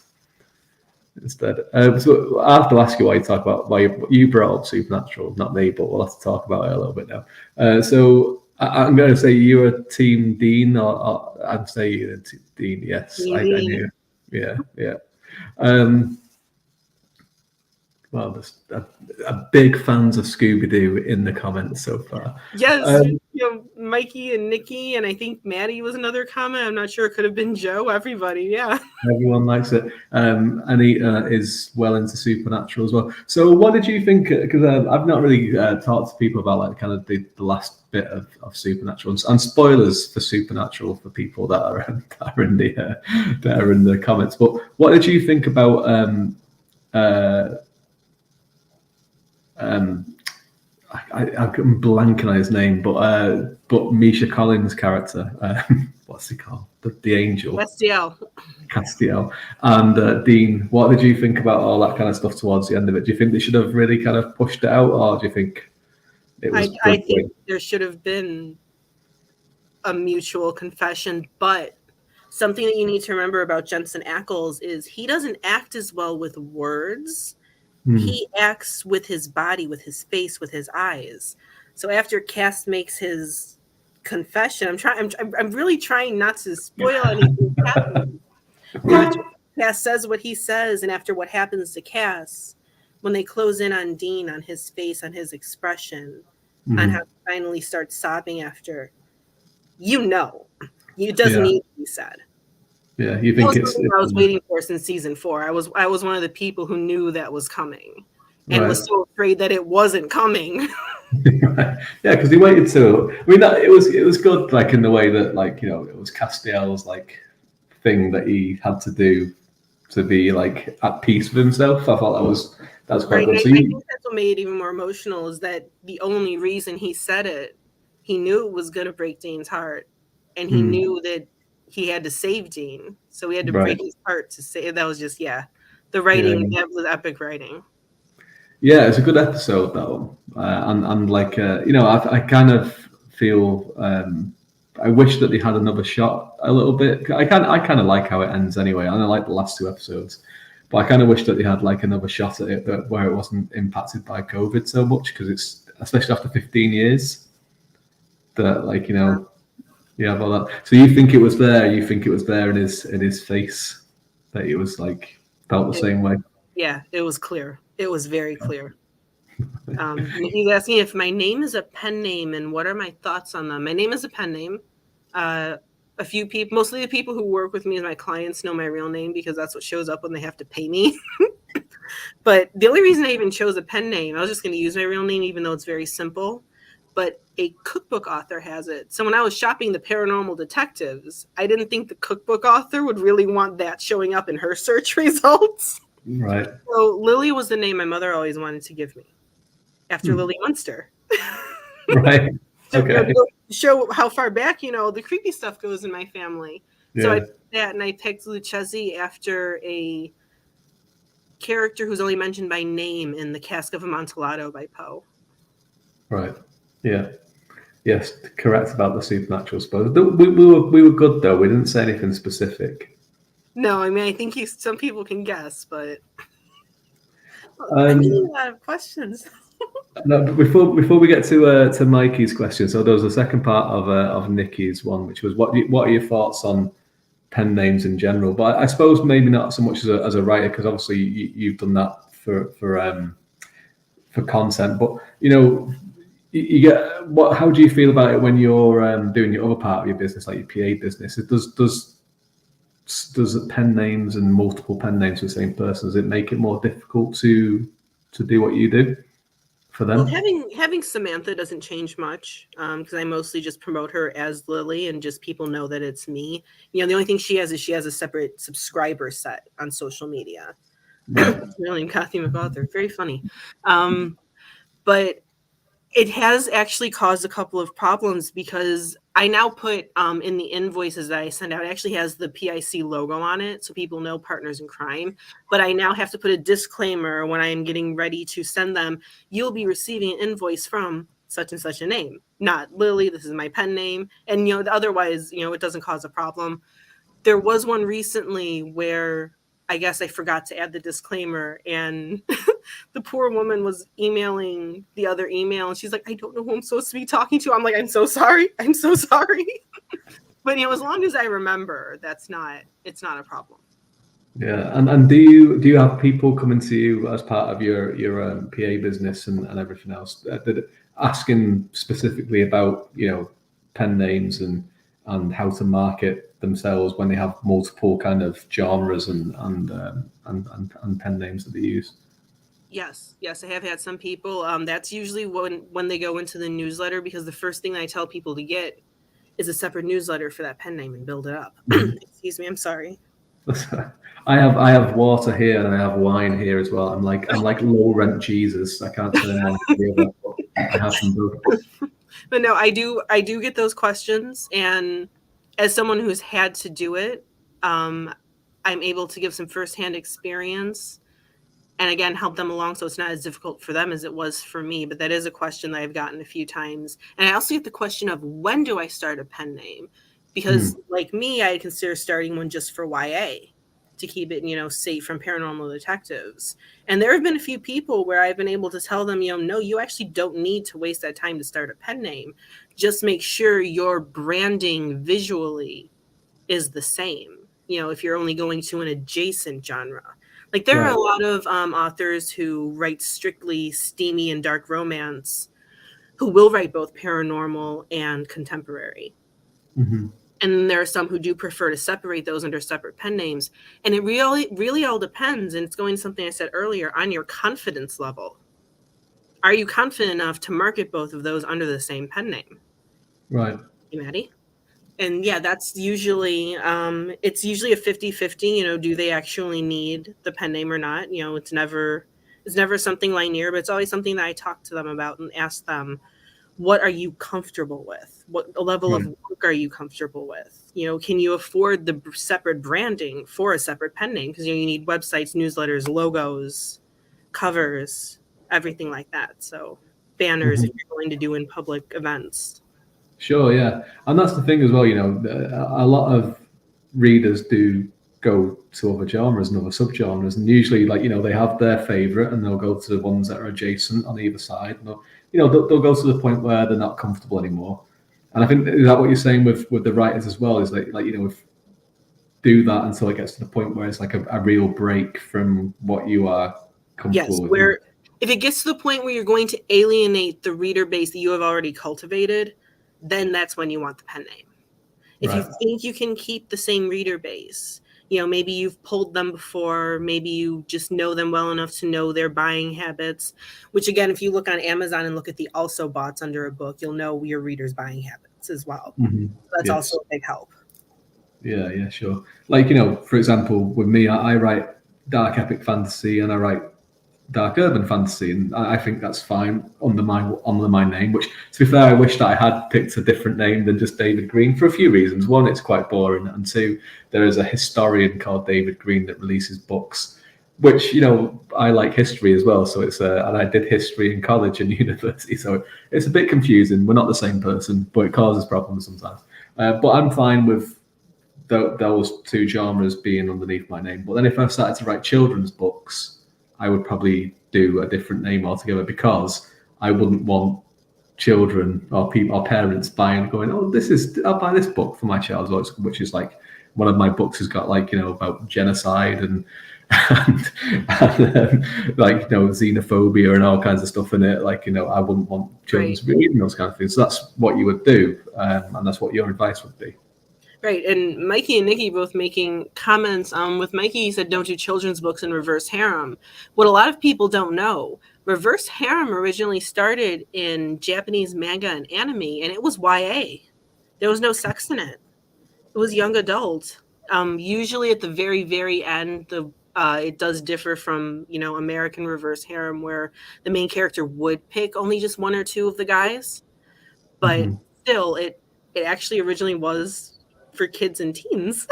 instead. So I have to ask you why you brought up Supernatural, not me, but we'll have to talk about it a little bit now. So I'm going to say you're a team Dean, or I'd say you're a Dean. Yes, I knew. Yeah. Well, there's a big fans of Scooby Doo in the comments so far. Yes, Mikey and Nikki, and I think Maddie was another comment. I'm not sure. It could have been Joe. Everybody, yeah. Everyone likes it. Anita is well into Supernatural as well. So, what did you think? Because I've not really talked to people about like kind of the last bit of Supernatural and spoilers for Supernatural for people that are in the comments. But what did you think about I'm blanking on his name, but Misha Collins' character, what's he called? The angel. Castiel. And Dean, what did you think about all that kind of stuff towards the end of it? Do you think they should have really kind of pushed it out, or do you think it was? I think there should have been a mutual confession, but something that you need to remember about Jensen Ackles is he doesn't act as well with words. He acts with his body, with his face, with his eyes. So after Cass makes his confession, I'm really trying not to spoil anything happening. After Cass says what he says, and after what happens to Cass, when they close in on Dean, on his face, on his expression, on how he finally starts sobbing after, it doesn't need to be said. Yeah, you think I was waiting for since season 4. I was one of the people who knew that was coming, and was so afraid that it wasn't coming. Right. Yeah, because he waited to. I mean, it was good, like in the way that, like, it was Castiel's like thing that he had to do to be like at peace with himself. I thought that was quite good. So I think that's what made it even more emotional, is that the only reason he said it, he knew it was going to break Dean's heart, and he knew that he had to save Dean, so he had to break his heart to say. That was just the writing. That was epic writing. Yeah, it's a good episode though, and like I kind of feel I wish that they had another shot a little bit. I kind of like how it ends anyway. I like the last 2 episodes, but I kind of wish that they had like another shot at it where it wasn't impacted by COVID so much, because it's, especially after 15 years, that like about that. So you think it was there? You think it was there in his face, that he was like felt the same way? Yeah, it was clear. It was very clear. He's asking if my name is a pen name and what are my thoughts on them. My name is a pen name. A few people, mostly the people who work with me as my clients, know my real name because that's what shows up when they have to pay me. But the only reason I even chose a pen name, I was just going to use my real name, even though it's very simple. But a cookbook author has it. So when I was shopping the Paranormal Detectives, I didn't think the cookbook author would really want that showing up in her search results. Right. So Lily was the name my mother always wanted to give me, after Lily Munster. Right. Okay. To show how far back, the creepy stuff goes in my family. Yeah. So I picked that, and I picked Lucchese after a character who's only mentioned by name in The Cask of Amontillado by Poe. Right. Yeah. Yes, correct about the supernatural spoilers. We were good though. We didn't say anything specific. No, I mean, I think some people can guess, but I need a lot of questions. No, before we get to Mikey's question, so there was a second part of Nikki's one, which was what are your thoughts on pen names in general? But I suppose maybe not so much as a writer, because obviously you've done that for content. But you get how do you feel about it when you're doing your other part of your business, like your PA business? It does pen names and multiple pen names for the same person, does it make it more difficult to do what you do for them? Well, having Samantha doesn't change much, because I mostly just promote her as Lily, and just people know that it's me. The only thing she has is she has a separate subscriber set on social media. Right. Really, Kathy McAuthor, very funny. But It has actually caused a couple of problems because I now put in the invoices that I send out, it actually has the PIC logo on it, so people know Partners in Crime. But I now have to put a disclaimer when I am getting ready to send them. You'll be receiving an invoice from such and such a name, not Lily. This is my pen name, and otherwise, it doesn't cause a problem. There was one recently where I guess I forgot to add the disclaimer, and the poor woman was emailing the other email, and she's like, I don't know who I'm supposed to be talking to. I'm like, I'm so sorry. I'm so sorry. But as long as I remember, it's not a problem. Yeah, and do you have people coming to you as part of your PA business and everything else, asking specifically about pen names and how to market themselves when they have multiple kind of genres and pen names that they use? Yes, I have had some people. That's usually when they go into the newsletter, because the first thing I tell people to get is a separate newsletter for that pen name and build it up. Excuse me, I'm sorry. I have water here and I have wine here as well. I'm like low rent Jesus. I can't turn one to the other. But I have them both. But no, I do get those questions, and as someone who's had to do it, I'm able to give some firsthand experience, and again help them along, so it's not as difficult for them as it was for me. But that is a question that I've gotten a few times, and I also get the question of, when do I start a pen name? Because like me, I consider starting one just for YA, to keep it, safe from paranormal detectives. And there have been a few people where I've been able to tell them, no, you actually don't need to waste that time to start a pen name. Just make sure your branding visually is the same. If you're only going to an adjacent genre. Like there are a lot of authors who write strictly steamy and dark romance who will write both paranormal and contemporary. Mm-hmm. And there are some who do prefer to separate those under separate pen names. And it really all depends. And it's going to something I said earlier, on your confidence level. Are you confident enough to market both of those under the same pen name? Right. Hey, Maddie? And yeah, that's usually, it's usually a 50-50, do they actually need the pen name or not? It's never something linear, but it's always something that I talk to them about and ask them, what are you comfortable with? What level of work are you comfortable with? Can you afford the separate branding for a separate pen name? Because you need websites, newsletters, logos, covers, everything like that. So banners, if you're going to do in public events. Sure, yeah, and that's the thing as well. A lot of readers do go to other genres and other subgenres, and usually, they have their favorite, and they'll go to the ones that are adjacent on either side. And they'll go to the point where they're not comfortable anymore. And I think, is that what you're saying with the writers as well? Is if do that until it gets to the point where it's like a real break from what you are comfortable with. Where if it gets to the point where you're going to alienate the reader base that you have already cultivated, then that's when you want the pen name. If you think you can keep the same reader base, maybe you've pulled them before, maybe you just know them well enough to know their buying habits, which again, if you look on Amazon and look at the also boughts under a book, you'll know your readers' buying habits as well. That's also a big help. Yeah, sure. For example, with me, I write dark epic fantasy and I write dark urban fantasy, and I think that's fine under my name, which, to be fair, I wish that I had picked a different name than just David Green for a few reasons. One, it's quite boring, and two, there is a historian called David Green that releases books, which, I like history as well, so and I did history in college and university, so it's a bit confusing. We're not the same person, but it causes problems sometimes. But I'm fine with those two genres being underneath my name. But then if I started to write children's books, I would probably do a different name altogether, because I wouldn't want children or parents going, oh, I'll buy this book for my child, which is like, one of my books has got about genocide and xenophobia and all kinds of stuff in it. I wouldn't want children to be reading those kind of things. So that's what you would do, and that's what your advice would be. Right, and Mikey and Nikki both making comments. With Mikey, he said, don't do children's books in reverse harem. What a lot of people don't know, reverse harem originally started in Japanese manga and anime, and it was YA. There was no sex in it. It was young adult. Usually at the very, very end, the It does differ from, American reverse harem, where the main character would pick only just one or two of the guys. But still, it actually originally was for kids and teens.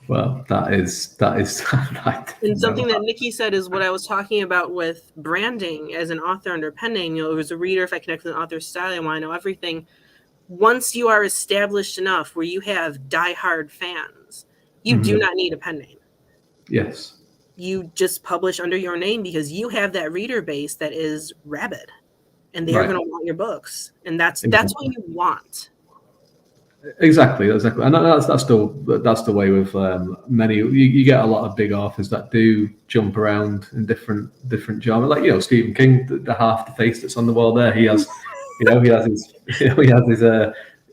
Well, that is And something that Nikki said is what I was talking about with branding as an author under pen name. It was a reader. If I connect with an author's style, I want to know everything. Once you are established enough where you have diehard fans, you do not need a pen name. Yes. You just publish under your name because you have that reader base that is rabid, and they are going to want your books, and that's what you want. Exactly, and that's the way with many. You get a lot of big authors that do jump around in different genres, like Stephen King, the half the face that's on the wall there. He has,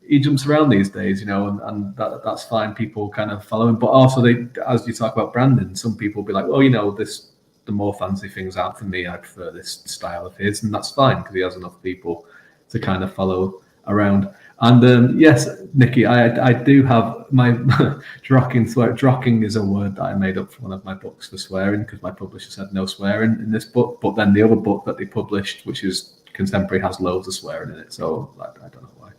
he jumps around these days, and that's fine. People kind of follow him, but also as you talk about branding, some people be like, well, the more fancy things aren't for me. I prefer this style of his, and that's fine because he has enough people to kind of follow around. And yes, Nikki, I do have my drocking is a word that I made up for one of my books for swearing because my publisher said no swearing in this book. But then the other book that they published, which is contemporary, has loads of swearing in it. So I don't know why.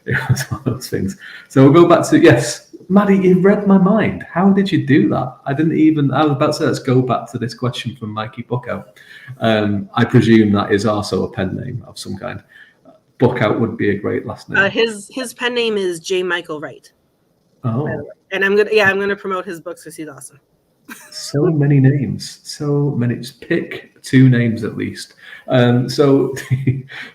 It was one of those things. So we'll go back to, yes, Maddie, you read my mind. How did you do that? I was about to say, let's go back to this question from Mikey Bookout. I presume that is also a pen name of some kind. Bookout would be a great last name. His pen name is J. Michael Wright. Oh, and I'm gonna promote his books because he's awesome. So many names, so many. Just pick 2 names at least. So,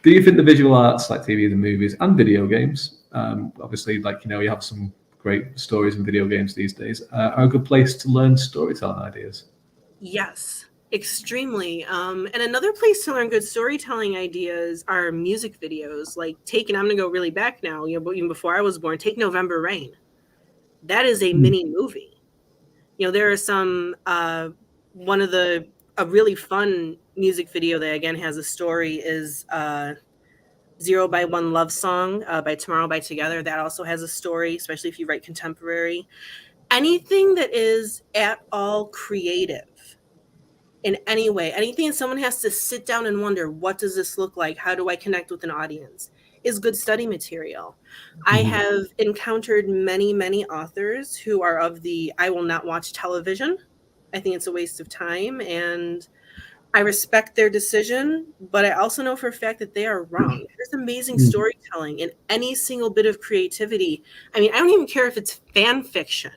do you think the visual arts, like TV and movies and video games, obviously, you have some great stories in video games these days, are a good place to learn storytelling ideas? Yes. Extremely. And another place to learn good storytelling ideas are music videos. Like I'm going to go really back now, even before I was born, take November Rain. That is a mini movie. There are some, a really fun music video that again has a story is 0 by 1 Love Song by Tomorrow by Together. That also has a story, especially if you write contemporary. Anything that is at all creative in any way, anything that someone has to sit down and wonder, what does this look like? How do I connect with an audience? Is good study material. I have encountered many, many authors who are of the, I will not watch television. I think it's a waste of time. And I respect their decision, but I also know for a fact that they are wrong. There's amazing storytelling in any single bit of creativity. I mean, I don't even care if it's fan fiction.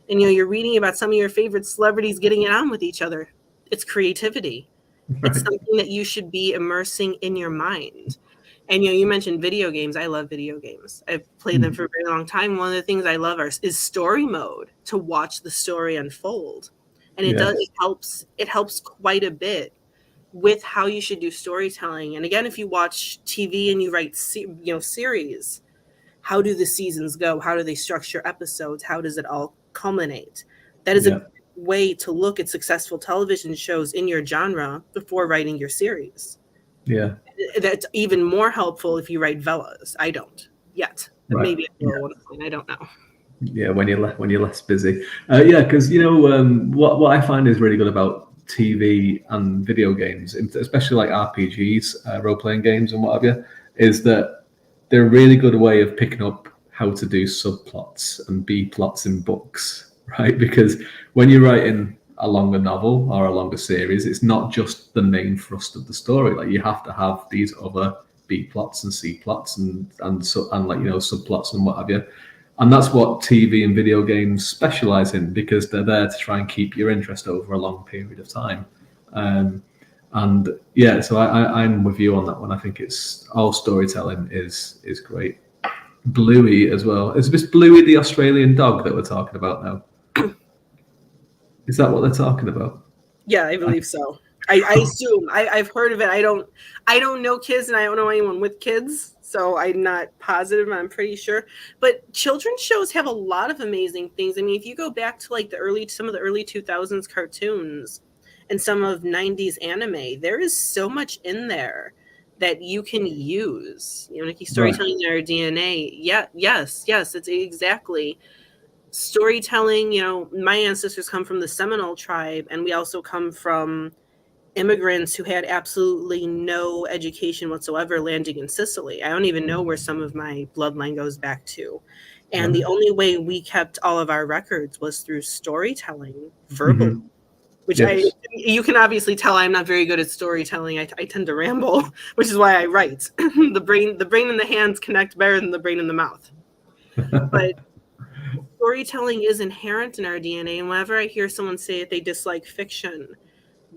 And, you're reading about some of your favorite celebrities getting it on with each other. It's creativity. Right. It's something that you should be immersing in your mind. And, you mentioned video games. I love video games. I've played them for a very long time. One of the things I love is story mode, to watch the story unfold. And it helps quite a bit with how you should do storytelling. And again, if you watch TV and you write, series, how do the seasons go? How do they structure episodes? How does it all culminate? That is a way to look at successful television shows in your genre before writing your series. Yeah. That's even more helpful if you write Velas. I don't yet. Right. Maybe I don't know. Yeah, when you're less busy. Because what I find is really good about TV and video games, especially like RPGs, role-playing games and what have you, is that they're a really good way of picking up how to do subplots and B-plots in books, right? Because when you're writing a longer novel or a longer series, it's not just the main thrust of the story. Like, you have to have these other B-plots and C-plots and subplots and what have you. And that's what TV and video games specialize in, because they're there to try and keep your interest over a long period of time. So I'm with you on that one. I think it's all storytelling is great. Bluey as well. Is this Bluey the Australian dog that we're talking about now? Is that what they're talking about? Yeah, I believe so. I assume. I've heard of it. I don't know kids, and I don't know anyone with kids, so I'm not positive. I'm pretty sure. But children's shows have a lot of amazing things. I mean, if you go back to like some of the early 2000s cartoons and some of 90s anime, there is so much in there that you can use. Nikki, storytelling their DNA. Yeah, yes, it's exactly. storytelling, my ancestors come from the Seminole tribe, and we also come from immigrants who had absolutely no education whatsoever landing in Sicily. I don't even know where some of my bloodline goes back to. And the only way we kept all of our records was through storytelling, verbal, which Yes. you can obviously tell I'm not very good at storytelling. I tend to ramble, which is why I write. The brain and the hands connect better than the brain and the mouth. But storytelling is inherent in our DNA. And whenever I hear someone say that they dislike fiction,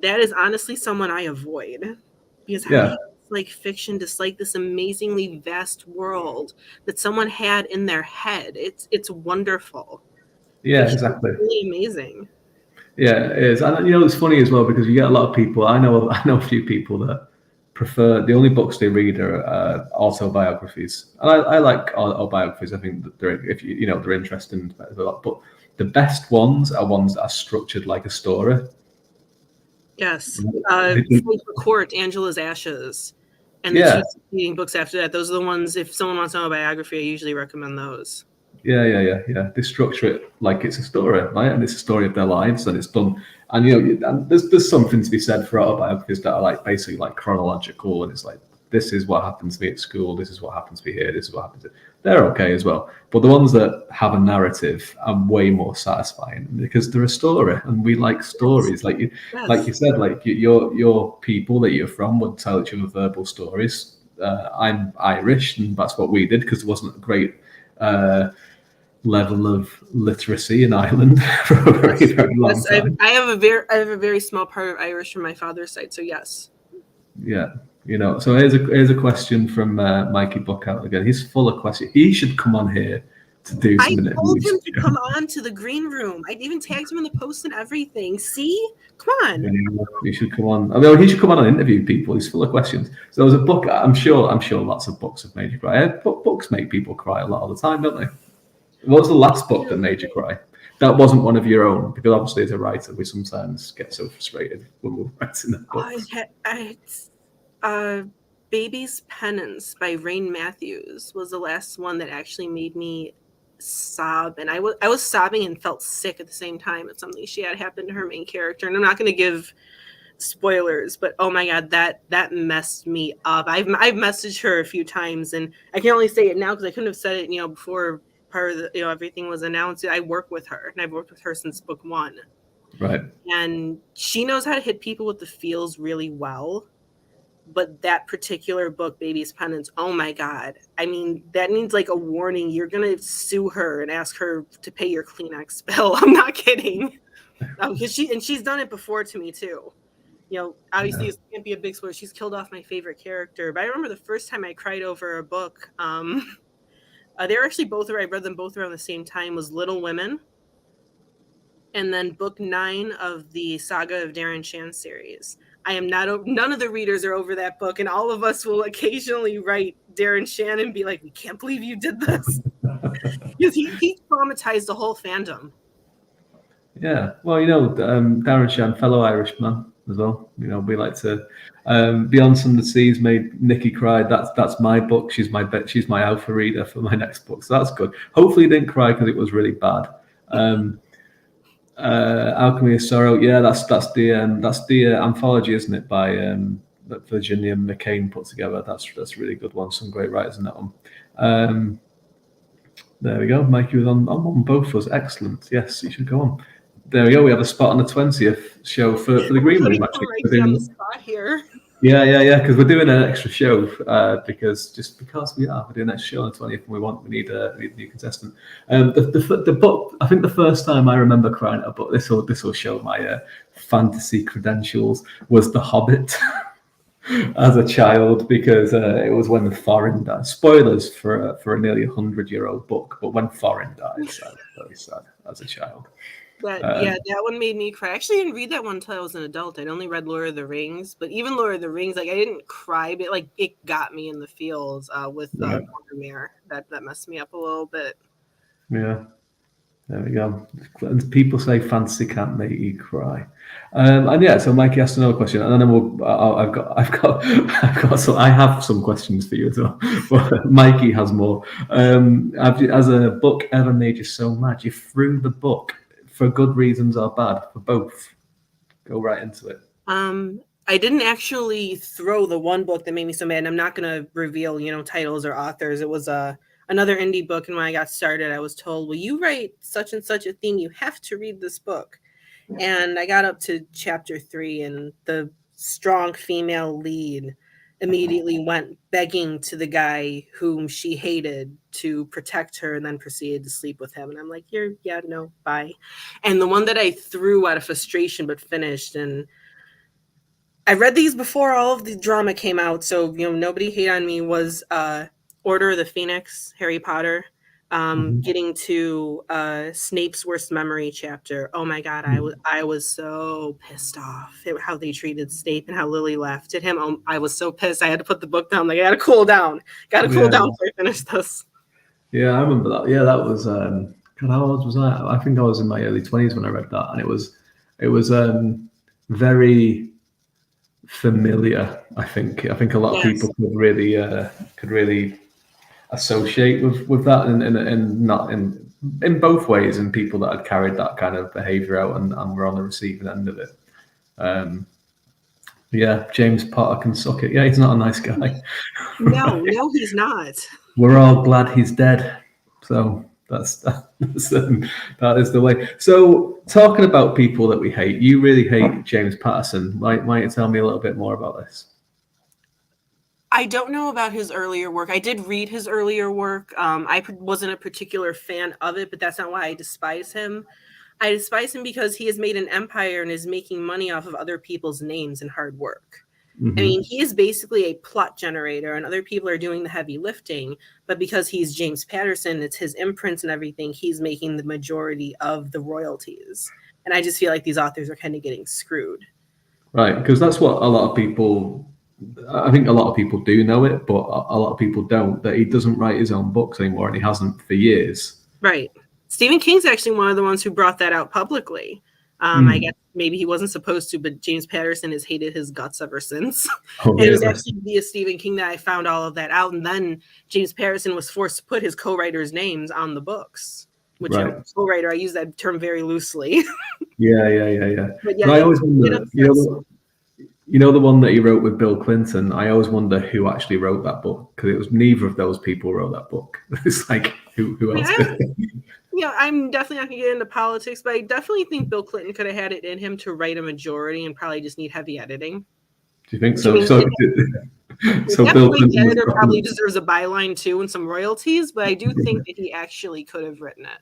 that is honestly someone I avoid. Because how do you dislike fiction, dislike this amazingly vast world that someone had in their head? It's wonderful. Yeah, Fiction exactly. is really amazing. Yeah, it is. And it's funny as well because you get a lot of people. I know a few people that prefer the only books they read are autobiographies, and I like autobiographies. I think that they're, if they're interesting, but the best ones are ones that are structured like a story. Yes. Court, Angela's Ashes, and the two succeeding books after that. Those are the ones. If someone wants to know a biography, I usually recommend those. Yeah. They structure it like it's a story, right? And it's a story of their lives, and it's done. And and there's something to be said for autobiographies that are like basically like chronological, and it's like this is what happened to me at school, this is what happened to me here, this is what happened to. They're okay as well, but the ones that have a narrative are way more satisfying because they're a story, and we like stories. Like you said, like your people that you're from would tell each other verbal stories. I'm Irish, and that's what we did because there wasn't a great level of literacy in Ireland for a very, very long time. I have a very small part of Irish from my father's side, so yes. Yeah, So here's a question from Mikey Buckout again. He's full of questions. He should come on here to do some interviews. I told him to come on to the green room. I even tagged him in the post and everything. See, come on. He should come on. I mean, he should come on and interview people. He's full of questions. So there's a book. I'm sure lots of books have made you cry. Books make people cry a lot of the time, don't they? What was the last book that made you cry? That wasn't one of your own, because obviously as a writer, we sometimes get so frustrated when we're writing a book. Baby's Penance by Rain Matthews was the last one that actually made me sob, and I was sobbing and felt sick at the same time at something she had happened to her main character. And I'm not going to give spoilers, but oh my god, that messed me up. I've messaged her a few times, and I can only say it now because I couldn't have said it before part of the, everything was announced. I work with her, and I've worked with her since book 1. Right. And she knows how to hit people with the feels really well. But that particular book, Baby's Penance, oh my god. I mean, that needs like a warning. You're going to sue her and ask her to pay your Kleenex bill. I'm not kidding. Because she's done it before to me too. Obviously it can't be a big spoiler. She's killed off my favorite character. But I remember the first time I cried over a book, they were actually both, I read them both around the same time, was Little Women. And then book 9 of the Saga of Darren Shan series. None of the readers are over that book, and all of us will occasionally write Darren Shan and be like, we can't believe you did this. Because he traumatized the whole fandom. Yeah. Well, Darren Shan, fellow Irishman as well. We like to Beyond Some of the Seas made Nikki cry. That's my book. She's my alpha reader for my next book. So that's good. Hopefully you didn't cry because it was really bad. Alchemy of Sorrow. Yeah, that's the anthology, isn't it, by that Virginia McCain put together. That's a really good one. Some great writers in that one. There we go. Mikey was on both of us. Excellent. Yes, you should go on. There we go. We have a spot on the 20th show for the Green Room. Actually, on the spot here. Yeah. Because we're doing an extra show because we're doing an extra show on the 20th, and we need a new contestant. The book. I think the first time I remember crying at a book. This will show my fantasy credentials. Was The Hobbit. As a child, because it was when Thorin died. Spoilers for a nearly 100-year-old book, but when Thorin died, I was very sad as a child. That one made me cry. I actually didn't read that one until I was an adult. I'd only read Lord of the Rings, but even Lord of the Rings, like I didn't cry, but it got me in the feels with Boromir. That messed me up a little bit. Yeah. There we go. And people say fantasy can't make you cry. And yeah, so Mikey asked another question, and then I have some questions for you as well, but Mikey has more. Has a book ever made you so mad you threw the book for good reasons or bad, for both? Go right into it. I didn't actually throw the one book that made me so mad. And I'm not going to reveal, titles or authors. It was another indie book, and when I got started, I was told, "Well, you write such and such a thing. You have to read this book." And I got up to chapter 3, and the strong female lead immediately went begging to the guy whom she hated to protect her, and then proceeded to sleep with him. And I'm like, no, bye. And the one that I threw out of frustration but finished, and I read these before all of the drama came out, so nobody hate on me, was Order of the Phoenix, Harry Potter. Getting to Snape's worst memory chapter. Oh my God, I was so pissed off at how they treated Snape and how Lily laughed at him. I was so pissed. I had to put the book down. Like, I got to cool down. Got to cool down before I finish this. Yeah, I remember that. Yeah, that was. God, how old was I? I think I was in my early 20s when I read that, and it was very familiar. I think a lot of people could really associate with that, and not in both ways, and people that had carried that kind of behavior out and were on the receiving end of it. James Potter can suck it. Yeah, he's not a nice guy. No, he's not. We're all glad he's dead. So that is the way. So talking about people that we hate, you really hate James Patterson. Might you tell me a little bit more about this? I don't know about his earlier work. I did read his earlier work. I wasn't a particular fan of it, but that's not why I despise him. I despise him because he has made an empire and is making money off of other people's names and hard work. Mm-hmm. I mean, he is basically a plot generator, and other people are doing the heavy lifting. But because he's James Patterson, it's his imprints and everything, he's making the majority of the royalties. And I just feel like these authors are kind of getting screwed. Right, because that's what a lot of people... I think a lot of people do know it, but a lot of people don't, that he doesn't write his own books anymore, and he hasn't for years. Right. Stephen King's actually one of the ones who brought that out publicly. I guess maybe he wasn't supposed to, but James Patterson has hated his guts ever since. And it was actually via Stephen King that I found all of that out. And then James Patterson was forced to put his co-writers' names on the books, which co-writer, I use that term very loosely. Yeah. But I always wonder, you know the one that he wrote with Bill Clinton? I always wonder who actually wrote that book, because it was neither of those people wrote that book. It's like, who else did? I'm definitely not going to get into politics, but I definitely think Bill Clinton could have had it in him to write a majority and probably just need heavy editing. Do you think so? So Bill Clinton, the editor probably deserves a byline too and some royalties, but I do think that he actually could have written it.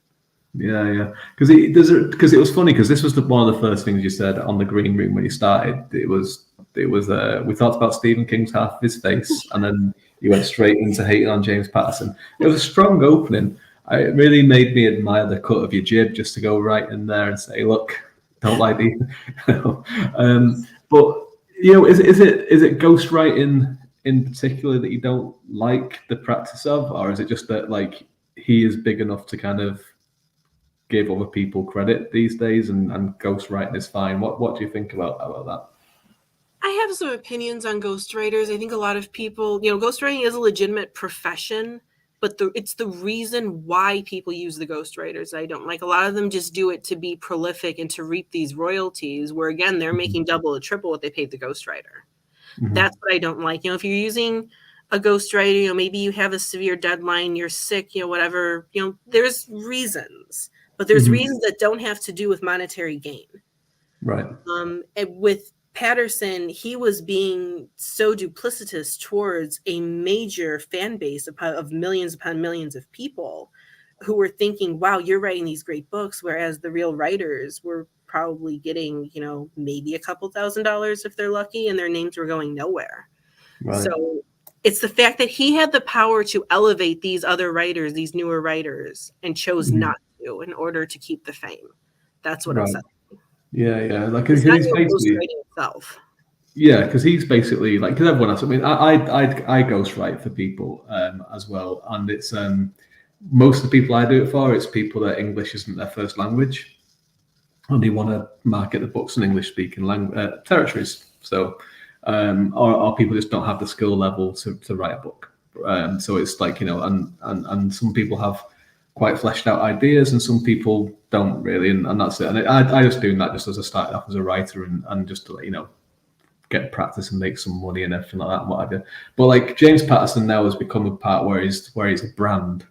Yeah, because it was funny, because this was one of the first things you said on the Green Room when you started. It was we talked about Stephen King's Half of His Face, and then you went straight into hating on James Patterson. It was a strong opening. It really made me admire the cut of your jib, just to go right in there and say, look, don't like these. But is it ghostwriting in particular that you don't like the practice of, or is it just that like he is big enough to kind of give other people credit these days, and ghostwriting is fine? What do you think about that? I have some opinions on ghostwriters. I think a lot of people, ghostwriting is a legitimate profession, but it's the reason why people use the ghostwriters I don't like. A lot of them just do it to be prolific and to reap these royalties, where again, they're making double or triple what they paid the ghostwriter. Mm-hmm. That's what I don't like. If you're using a ghostwriter, maybe you have a severe deadline, you're sick, whatever, there's reasons. But there's reasons that don't have to do with monetary gain. Right. And with Patterson, he was being so duplicitous towards a major fan base of millions upon millions of people who were thinking, wow, you're writing these great books, whereas the real writers were probably getting, maybe a couple $1,000s if they're lucky, and their names were going nowhere. Right. So it's the fact that he had the power to elevate these other writers, these newer writers, and chose not to in order to keep the fame. That's what upset me. Yeah. Like, he's basically himself. Yeah, because he's basically because everyone else. I mean, I ghostwrite for people as well, and it's most of the people I do it for, it's people that English isn't their first language, and they want to market the books in English-speaking territories. So, or people just don't have the skill level to write a book. So it's like, and some people have quite fleshed out ideas, and some people don't really, and that's it. And I just doing that just as I started off as a writer, and just to get practice and make some money and everything like that and whatever. But like James Patterson now has become a part where he's a brand,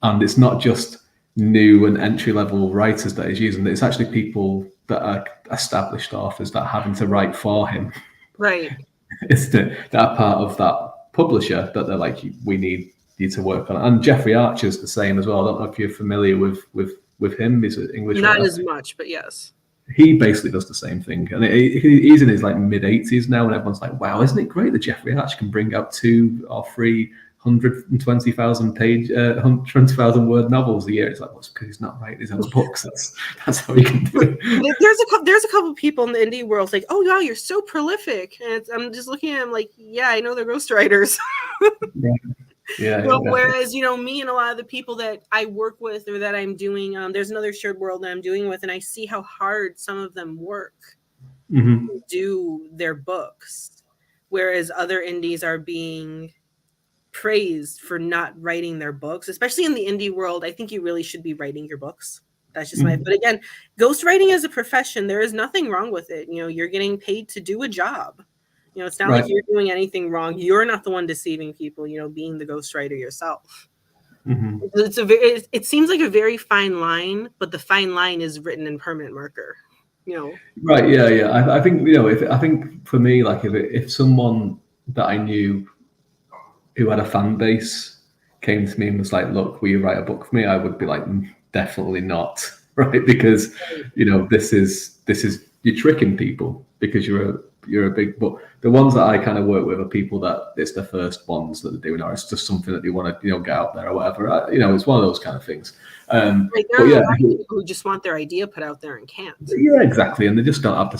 and it's not just new and entry level writers that he's using. It's actually people that are established authors that are having to write for him. Right. It's that part of that publisher that they're like, we need you to work on it. And Jeffrey Archer's the same as well. I don't know if you're familiar with him. He's an English Not writer. as much, but yes. He basically does the same thing, and he's in his like mid-80s now, and everyone's like, "Wow, isn't it great that Jeffrey Archer can bring out 2 or 3 120,000 word novels a year?" It's like, well, it's because he's not writing his own books. That's how he can do it. There's a couple people in the indie world like, "Oh wow, you're so prolific," and I'm just looking at him like, "Yeah, I know they're ghostwriters." Yeah. Whereas, me and a lot of the people that I work with or that I'm doing, there's another shared world that I'm doing with, and I see how hard some of them work to do their books, whereas other indies are being praised for not writing their books, especially in the indie world. I think you really should be writing your books. That's just but again, ghostwriting is a profession. There is nothing wrong with it. You're getting paid to do a job. It's not like you're doing anything wrong. You're not the one deceiving people, being the ghostwriter yourself. It seems like a very fine line, but the fine line is written in permanent marker. Right. Yeah. I think I think for me, like if someone that I knew who had a fan base came to me and was like, "Look, will you write a book for me?" I would be like, "Definitely not," right? Because this is you're tricking people because you're a big. But the ones that I kind of work with are people that it's their first ones that they're doing, or it's just something that they want to get out there or whatever. It's one of those kind of things. There are a lot of people who just want their idea put out there and can't. Yeah, exactly, and they just don't have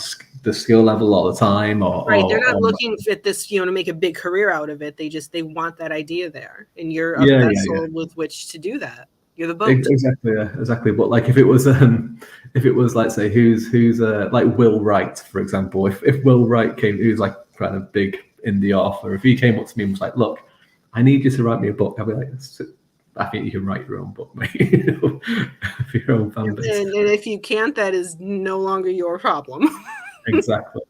the skill level all the time, they're not looking at this, to make a big career out of it. They want that idea there, and you're a vessel with which to do that. You're the boat. Exactly. But like if it was like, say who's like Will Wright, for example, if Will Wright who's like kind of big indie author, if he came up to me and was like, "Look, I need you to write me a book," I'd be like, "I think you can write your own book, mate." For your own fan base. And if you can't, that is no longer your problem. Exactly.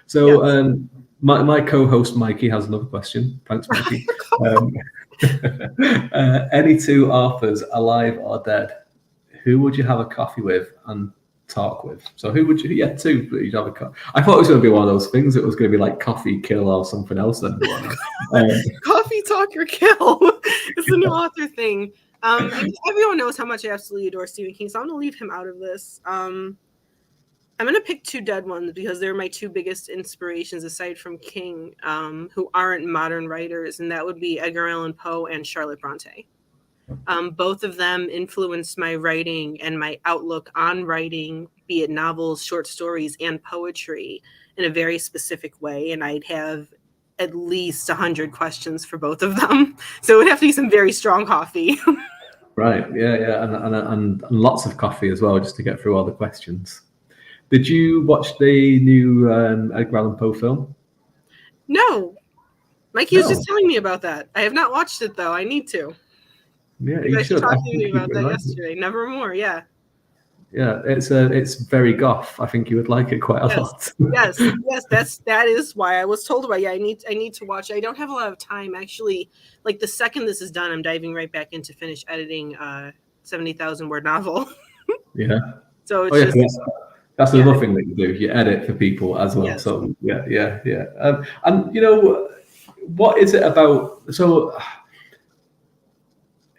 So my co-host Mikey has another question. Thanks, Mikey. Any 2 authors, alive or dead, who would you have a coffee with and talk with? So who would you? Yeah, 2. But you'd have a coffee. I thought it was going to be one of those things. It was going to be like coffee, kill, or something else. Then coffee, talk, or kill. It's a new author thing. Everyone knows how much I absolutely adore Stephen King, so I'm going to leave him out of this. I'm going to pick 2 dead ones because they're my 2 biggest inspirations aside from King, who aren't modern writers, and that would be Edgar Allan Poe and Charlotte Bronte. Both of them influenced my writing and my outlook on writing, be it novels, short stories, and poetry in a very specific way, and I'd have at least 100 questions for both of them. So it would have to be some very strong coffee. Right, yeah, and lots of coffee as well, just to get through all the questions. Did you watch the new Edgar Allan Poe film? No. Mikey was just telling me about that. I have not watched it, though. I need to. Yeah, you should. Talking to me about that yesterday. Nevermore, yeah. Yeah, it's very goth. I think you would like it quite a lot. yes, that is why I was told about. Yeah, I need to watch it. I don't have a lot of time actually. Like the second this is done, I'm diving right back in to finish editing 70,000 word novel. Yeah. So it's that's another thing that you do. You edit for people as well. Yes. So yeah. And what is it about? So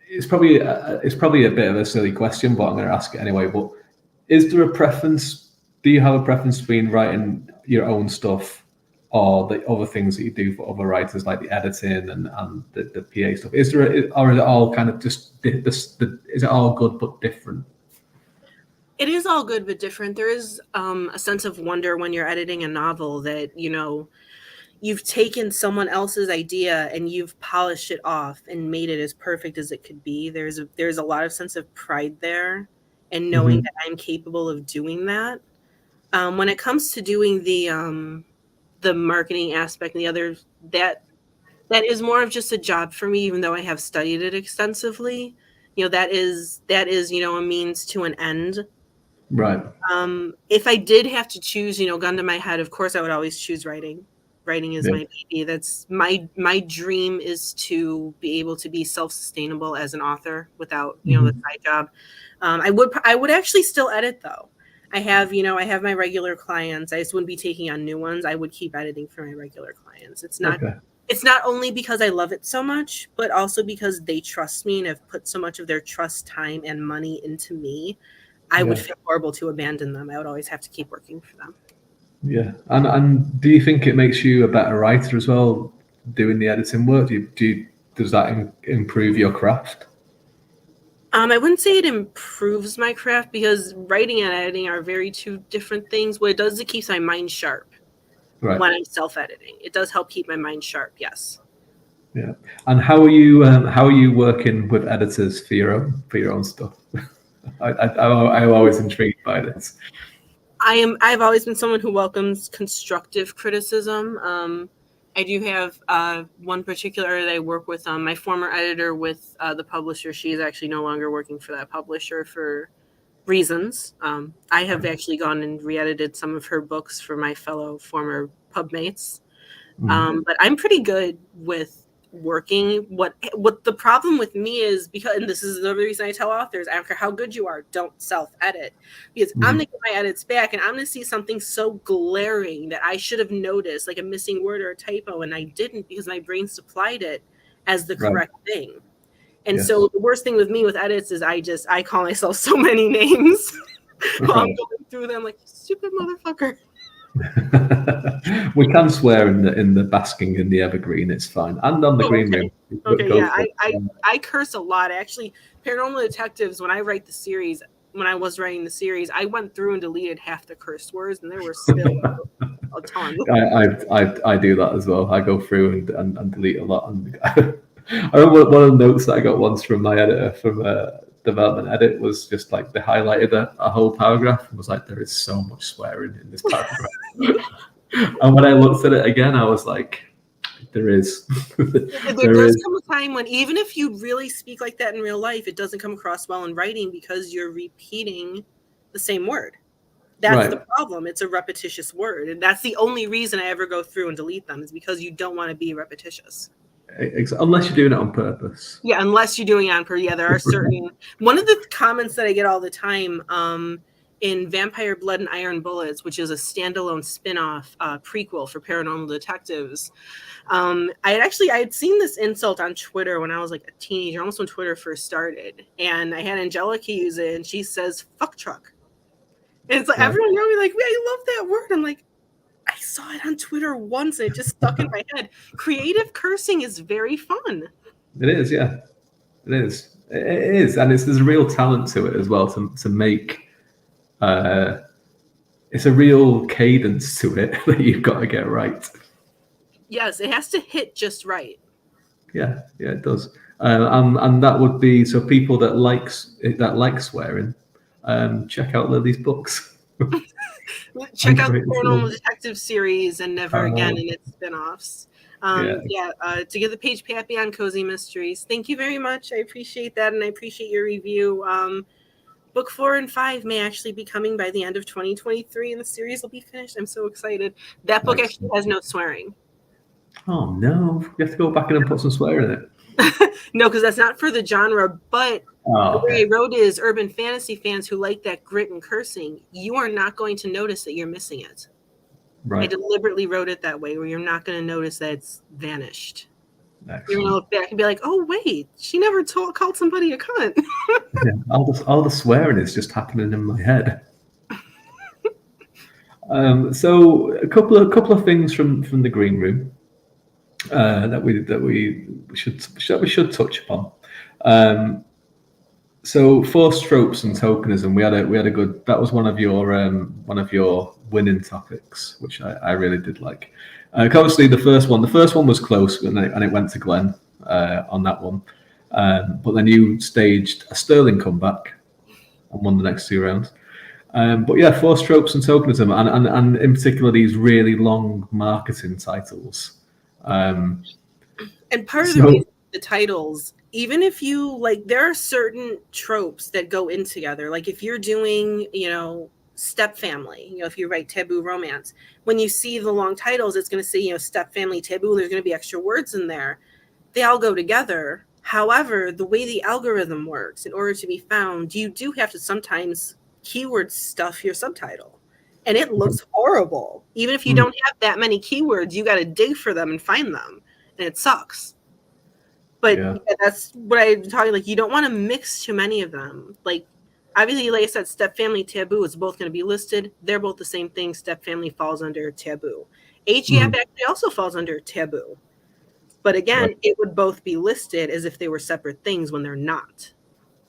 it's probably a bit of a silly question, but I'm going to ask it anyway. But is there a preference? Do you have a preference between writing your own stuff or the other things that you do for other writers, like the editing and the PA stuff? Or is it all kind of just is it all good but different? It is all good but different. There is a sense of wonder when you're editing a novel that you've taken someone else's idea and you've polished it off and made it as perfect as it could be. There's a lot of sense of pride there, and knowing that I'm capable of doing that. When it comes to doing the marketing aspect and the other, that is more of just a job for me, even though I have studied it extensively. That is a means to an end. Right. If I did have to choose, gun to my head, of course I would always choose writing. Writing is my baby. That's my dream, is to be able to be self-sustainable as an author without, the side job. I would actually still edit though. I have my regular clients. I just wouldn't be taking on new ones. I would keep editing for my regular clients. It's not only because I love it so much, but also because they trust me and have put so much of their trust, time, and money into me. I would feel horrible to abandon them. I would always have to keep working for them. Yeah. And do you think it makes you a better writer as well, doing the editing work? Does that improve your craft? I wouldn't say it improves my craft, because writing and editing are very two different things. What it does is it keeps my mind sharp when I'm self-editing. It does help keep my mind sharp, yes. Yeah. And how are you working with editors for your own stuff? I'm always intrigued by this. I've always been someone who welcomes constructive criticism. I do have one particular that I work with. My former editor with the publisher. She is actually no longer working for that publisher for reasons. I have actually gone and re-edited some of her books for my fellow former pub mates. But I'm pretty good with working. What the problem with me is, and this is the reason I tell authors, I don't care how good you are, don't self-edit, because I'm gonna get my edits back and I'm gonna see something so glaring that I should have noticed, like a missing word or a typo, and I didn't, because my brain supplied it as the correct thing. And so the worst thing with me with edits is I call myself so many names while I'm going through them, like, stupid motherfucker. We can swear in the Basking in the Evergreen, it's fine, and on the Green Room. Okay, yeah, I curse a lot. Actually, Paranormal Detectives, when I write the series, when I was writing the series, I went through and deleted half the curse words, and there were still a ton. I do that as well. I go through and delete a lot. And I remember one of the notes that I got once from my editor from development edit was just like they highlighted a whole paragraph and was like, there is so much swearing in this paragraph. And when I looked at it again, I was like, there is. There does come a time when, even if you really speak like that in real life, it doesn't come across well in writing because you're repeating the same word. That's the problem. It's a repetitious word. And that's the only reason I ever go through and delete them, is because you don't want to be repetitious. Unless you're doing it on purpose. Yeah, unless you're doing it on purpose. Yeah, there are certain... One of the comments that I get all the time in Vampire Blood and Iron Bullets, which is a standalone spin-off prequel for Paranormal Detectives, I had seen this insult on Twitter when I was like a teenager, almost when Twitter first started. And I had Angelica use it, and she says, fuck truck. And it's like, everyone around me like, I love that word. I'm like, I saw it on Twitter once and it just stuck in my head. Creative cursing is very fun. It is, yeah. It is. It is. And there's a real talent to it as well, to make it's a real cadence to it that you've got to get right. Yes, it has to hit just right. Yeah, it does. And that would be, so people that like swearing, check out Lily's books. Check out the Paranormal Detective series and Never Again and its spinoffs. To get the page Pappy on Cozy Mysteries. Thank you very much. I appreciate that, and I appreciate your review. Book 4 and 5 may actually be coming by the end of 2023, and the series will be finished. I'm so excited. That book actually has no swearing. Oh no! You have to go back in and put some swear in it. No, because that's not for the genre. But the way I wrote it is, urban fantasy fans who like that grit and cursing, you are not going to notice that you're missing it. Right. I deliberately wrote it that way, where you're not going to notice that it's vanished. Excellent. You're going to look back and be like, "Oh wait, she never called somebody a cunt." All the swearing is just happening in my head. So a couple of things from the green room that we should touch upon. So forced tropes and tokenism, we had a good, that was one of your winning topics, which I really did like. Obviously, the first one was close, and it went to Glenn on that one. But then you staged a sterling comeback and won the next 2 rounds. But yeah, Force Tropes and Tokenism, and in particular these really long marketing titles. And part of the reason the titles, even if you like, there are certain tropes that go in together. Like if you're doing, step family, if you write taboo romance, when you see the long titles, it's going to say, step family taboo. There's going to be extra words in there. They all go together. However, the way the algorithm works, in order to be found, you do have to sometimes keyword stuff your subtitle, and it looks horrible. Even if you don't have that many keywords, you got to dig for them and find them, and it sucks. But yeah, that's what I'm talking. Like, you don't want to mix too many of them. Like, obviously, like I said, step family taboo is both going to be listed. They're both the same thing. Step family falls under taboo. Age gap actually also falls under taboo. But again, it would both be listed as if they were separate things when they're not.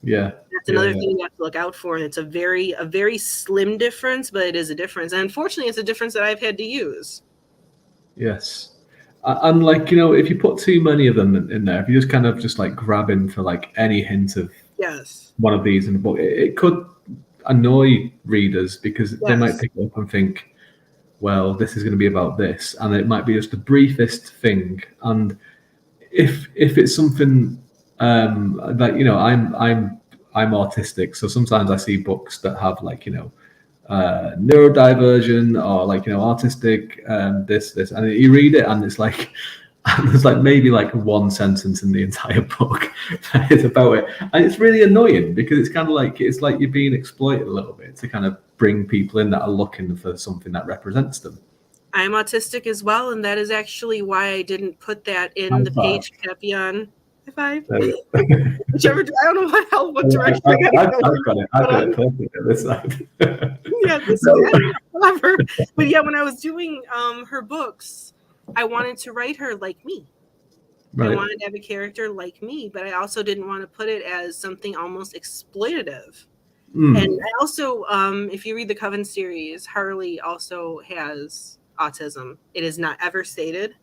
Yeah, that's another thing you have to look out for, and it's a very slim difference, but it is a difference. And unfortunately, it's a difference that I've had to use. Yes, and like if you put too many of them in there, if you just kind of just like grabbing for like any hint of one of these in the book, it could annoy readers because they might pick it up and think, well, this is going to be about this, and it might be just the briefest thing. And if it's something like I'm autistic, so sometimes I see books that have like neurodivergent or like autistic this, and you read it and it's like there's like maybe like one sentence in the entire book that is about it, and it's really annoying because it's kind of like you're being exploited a little bit to kind of bring people in that are looking for something that represents them. I'm autistic as well, and that is actually why I didn't put that in the page capion. High five. Whichever, I don't know what direction I got it. I've got it perfect at this side. Whatever. But yeah, when I was doing her books, I wanted to write her like me. I wanted to have a character like me, but I also didn't want to put it as something almost exploitative. And I also, if you read the Coven series, Harley also has autism. It is not ever stated.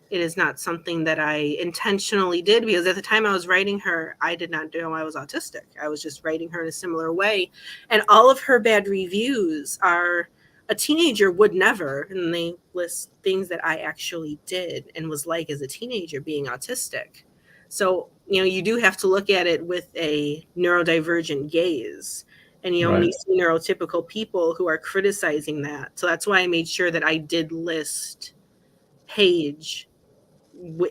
It is not something that I intentionally did, because at the time I was writing her, I did not know I was autistic. I was just writing her in a similar way. And all of her bad reviews are a teenager would never, and they list things that I actually did and was like as a teenager being autistic. So, you do have to look at it with a neurodivergent gaze. And, when you see neurotypical people who are criticizing that. So that's why I made sure that I did list Paige,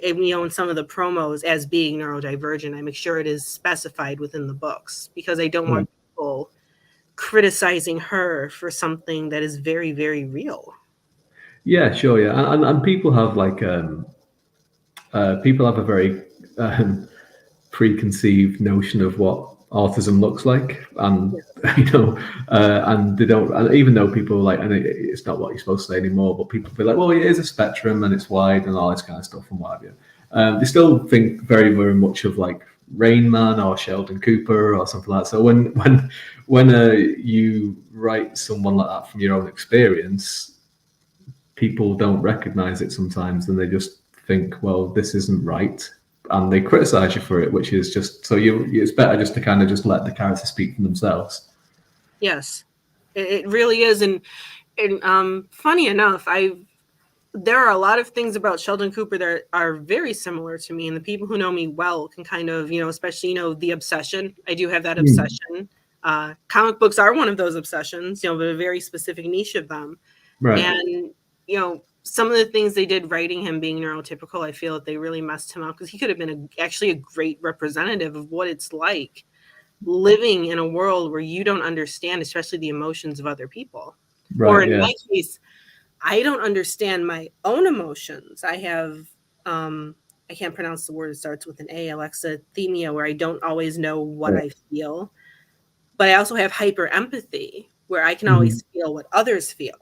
in some of the promos as being neurodivergent. I make sure it is specified within the books because I don't want people criticizing her for something that is very, very real. Yeah, sure. Yeah. And people have like, people have a very preconceived notion of what autism looks like, and and they don't, and even though people like, and it's not what you're supposed to say anymore, but people feel like, well, it is a spectrum and it's wide and all this kind of stuff and what have you. They still think very, very much of like Rain Man or Sheldon Cooper or something like that. So when you write someone like that from your own experience, people don't recognize it sometimes, and they just think, well, this isn't right. And they criticize you for it, which is just so it's better just to kind of just let the characters speak for themselves. Yes, it really is. And funny enough, there are a lot of things about Sheldon Cooper that are very similar to me, and the people who know me well can kind of, especially, the obsession. I do have that obsession. Comic books are one of those obsessions, but a very specific niche of them. Right. And, some of the things they did writing him being neurotypical, I feel that they really messed him up, because he could have been actually a great representative of what it's like living in a world where you don't understand, especially the emotions of other people. Right, or in my case, I don't understand my own emotions. I have, I can't pronounce the word. It starts with an A, alexithymia, where I don't always know what I feel. But I also have hyper empathy, where I can always feel what others feel.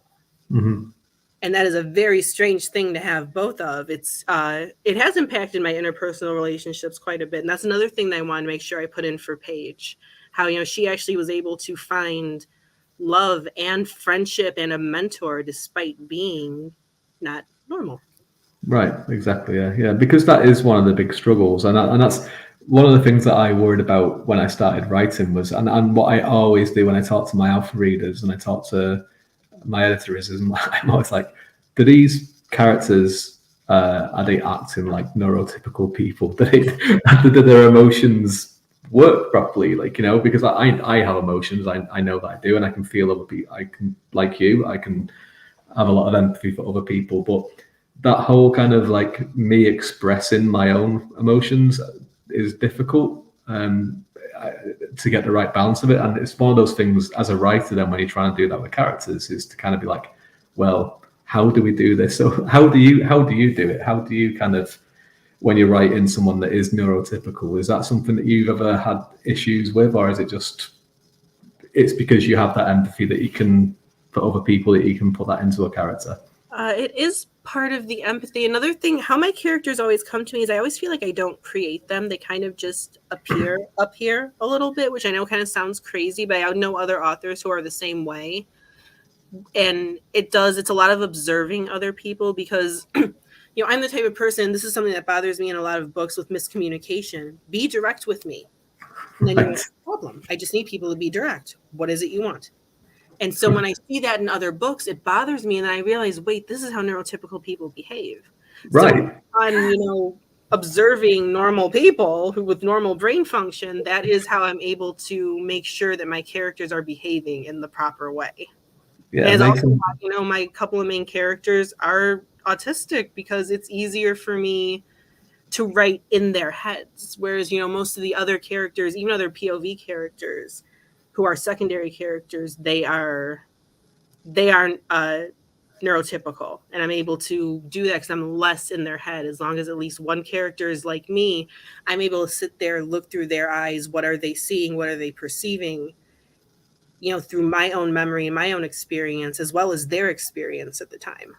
And that is a very strange thing to have both of. It has impacted my interpersonal relationships quite a bit. And that's another thing that I want to make sure I put in for Paige. How, she actually was able to find love and friendship and a mentor despite being not normal. Right, exactly. Yeah, because that is one of the big struggles, and that's one of the things that I worried about when I started writing was, and what I always do when I talk to my alpha readers and I talk to my editor is I'm always like, do these characters are they acting like neurotypical people? Do their emotions work properly? Like, because I have emotions, I know that I do, and I can feel other people. I can, like you, I can have a lot of empathy for other people, but that whole kind of like me expressing my own emotions is difficult to get the right balance of it. And it's one of those things as a writer, then when you try and do that with characters, is to kind of be like, well, how do we do this? So how do you do it? How do you kind of, when you're writing someone that is neurotypical, is that something that you've ever had issues with, or is it just it's because you have that empathy that you can for other people that you can put that into a character? It is part of the empathy. Another thing, how my characters always come to me is I always feel like I don't create them. They kind of just appear up here a little bit, which I know kind of sounds crazy, but I know other authors who are the same way. And it's a lot of observing other people because, I'm the type of person, this is something that bothers me in a lot of books with miscommunication. Be direct with me. And then you have a problem. I just need people to be direct. What is it you want? And so when I see that in other books, it bothers me. And then I realize, wait, this is how neurotypical people behave. Right. So on, observing normal people who with normal brain function, that is how I'm able to make sure that my characters are behaving in the proper way. Yeah. And also, my couple of main characters are autistic because it's easier for me to write in their heads. Whereas, most of the other characters, even other POV characters, who are secondary characters, they are neurotypical, and I'm able to do that because I'm less in their head. As long as at least one character is like me, I'm able to sit there, look through their eyes. What are they seeing? What are they perceiving? Through my own memory and my own experience, as well as their experience at the time.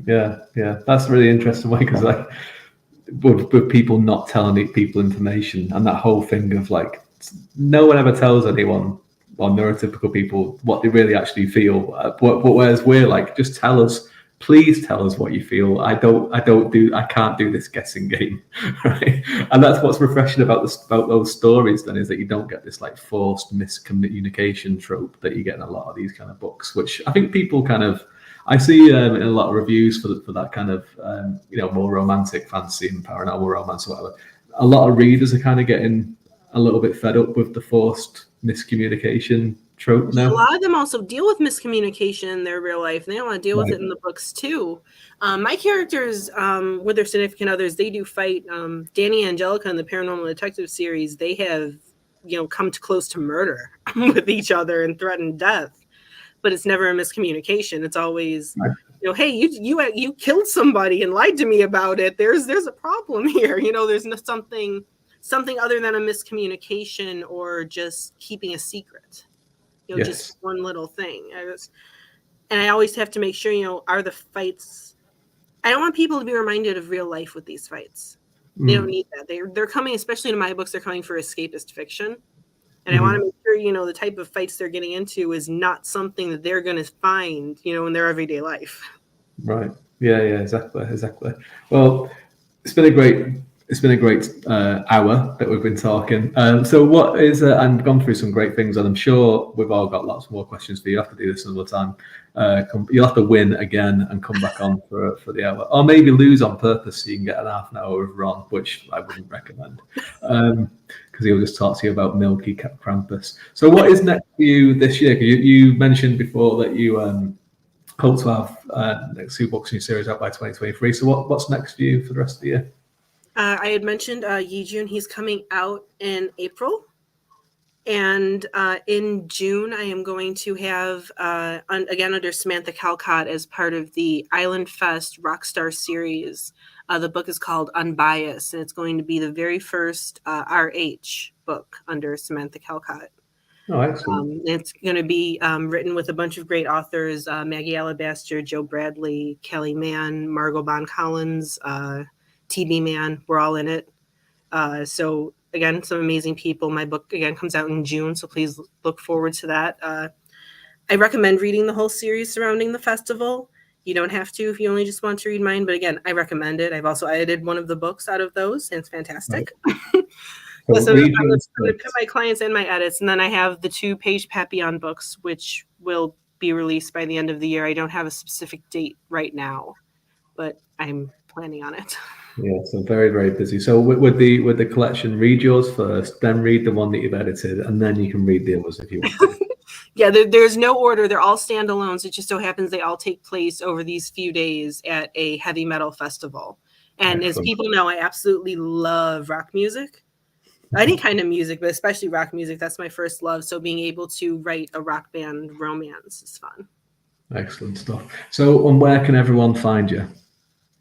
Yeah, that's a really interesting way because with people not telling people information and that whole thing of like no one ever tells anyone or neurotypical people what they really actually feel. Whereas we're like, just tell us, please tell us what you feel. I can't do this guessing game, right? And that's what's refreshing about those stories. Then is that you don't get this like forced miscommunication trope that you get in a lot of these kind of books, which I think people kind of. I see in a lot of reviews for that kind of more romantic fantasy and paranormal romance or whatever. A lot of readers are kind of getting a little bit fed up with the forced miscommunication trope now. A lot of them also deal with miscommunication in their real life, and they don't want to deal with it in the books too. My characters, with their significant others, they do fight. Danny and Angelica in the Paranormal Detective series, they have come close to murder with each other and threatened death. But it's never a miscommunication. It's always, hey, you killed somebody and lied to me about it. There's a problem here. There's something other than a miscommunication or just keeping a secret. Yes. Just one little thing. And I always have to make sure, are the fights. I don't want people to be reminded of real life with these fights. They don't need that. They're coming, especially in my books, they're coming for escapist fiction. And I want to make sure, the type of fights they're getting into is not something that they're going to find, in their everyday life. Right. Yeah, exactly. Well, it's been a great hour that we've been talking. So what is, and gone through some great things, and I'm sure we've all got lots more questions for you. You have to do this another time. You'll have to win again and come back on for the hour, or maybe lose on purpose so you can get an half an hour with Ron, which I wouldn't recommend, because he'll just talk to you about Milky Krampus. So what is next for you this year? You mentioned before that you hope to have next 2 books in your series out by 2023. So what's next for you for the rest of the year? I had mentioned Yi-Jun. He's coming out in April. And in June, I am going to have, again, under Samantha Calcott as part of the Island Fest Rockstar series. The book is called Unbiased, and it's going to be the very first RH book under Samantha Calcott. Oh, excellent. It's going to be written with a bunch of great authors, Maggie Alabaster, Joe Bradley, Kelly Mann, Margot Bond-Collins, TB Mann. We're all in it. So again, some amazing people. My book, again, comes out in June, so please look forward to that. I recommend reading the whole series surrounding the festival. You don't have to if you only just want to read mine. But again, I recommend it. I've also edited one of the books out of those, and it's fantastic. Right. So I'm going to put my clients and my edits, and then I have the 2 Paige Papillon books, which will be released by the end of the year. I don't have a specific date right now, but I'm planning on it. Yeah, so very, very busy. So with the collection, read yours first, then read the one that you've edited, and then you can read the others if you want to. Yeah, there's no order. They're all standalones. It just so happens they all take place over these few days at a heavy metal festival. And Excellent. As people know, I absolutely love rock music. Any kind of music, but especially rock music. That's my first love. So being able to write a rock band romance is fun. Excellent stuff. So, and where can everyone find you?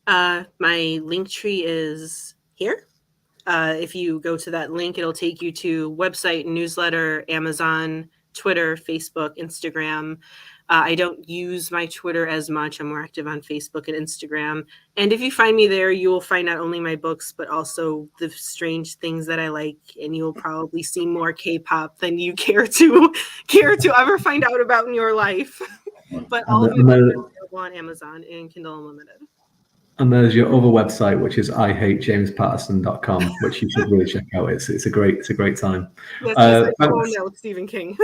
My link tree is here. If you go to that link, it'll take you to website, newsletter, Amazon, Twitter, Facebook, Instagram. I don't use my Twitter as much. I'm more active on Facebook and Instagram. And if you find me there, you will find not only my books, but also the strange things that I like. And you will probably see more K-pop than you care to ever find out about in your life. But all of it is available on Amazon and Kindle Unlimited. And there's your other website, which is IHateJamesPatterson.com, which you should really check out. It's a great time. Yes, with Stephen King.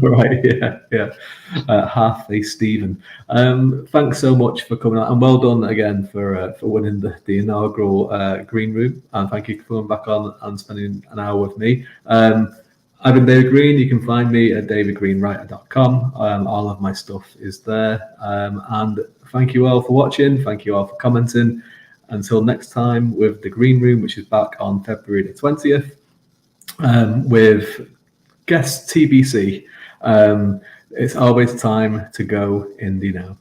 Right, yeah. Half a Stephen. Thanks so much for coming out, and well done again for winning the inaugural Green Room. And thank you for coming back on and spending an hour with me. I've been David Green. You can find me at davidgreenwriter.com. All of my stuff is there. And thank you all for watching. Thank you all for commenting. Until next time with the Green Room, which is back on February the 20th, with guest TBC. It's always time to go indie now.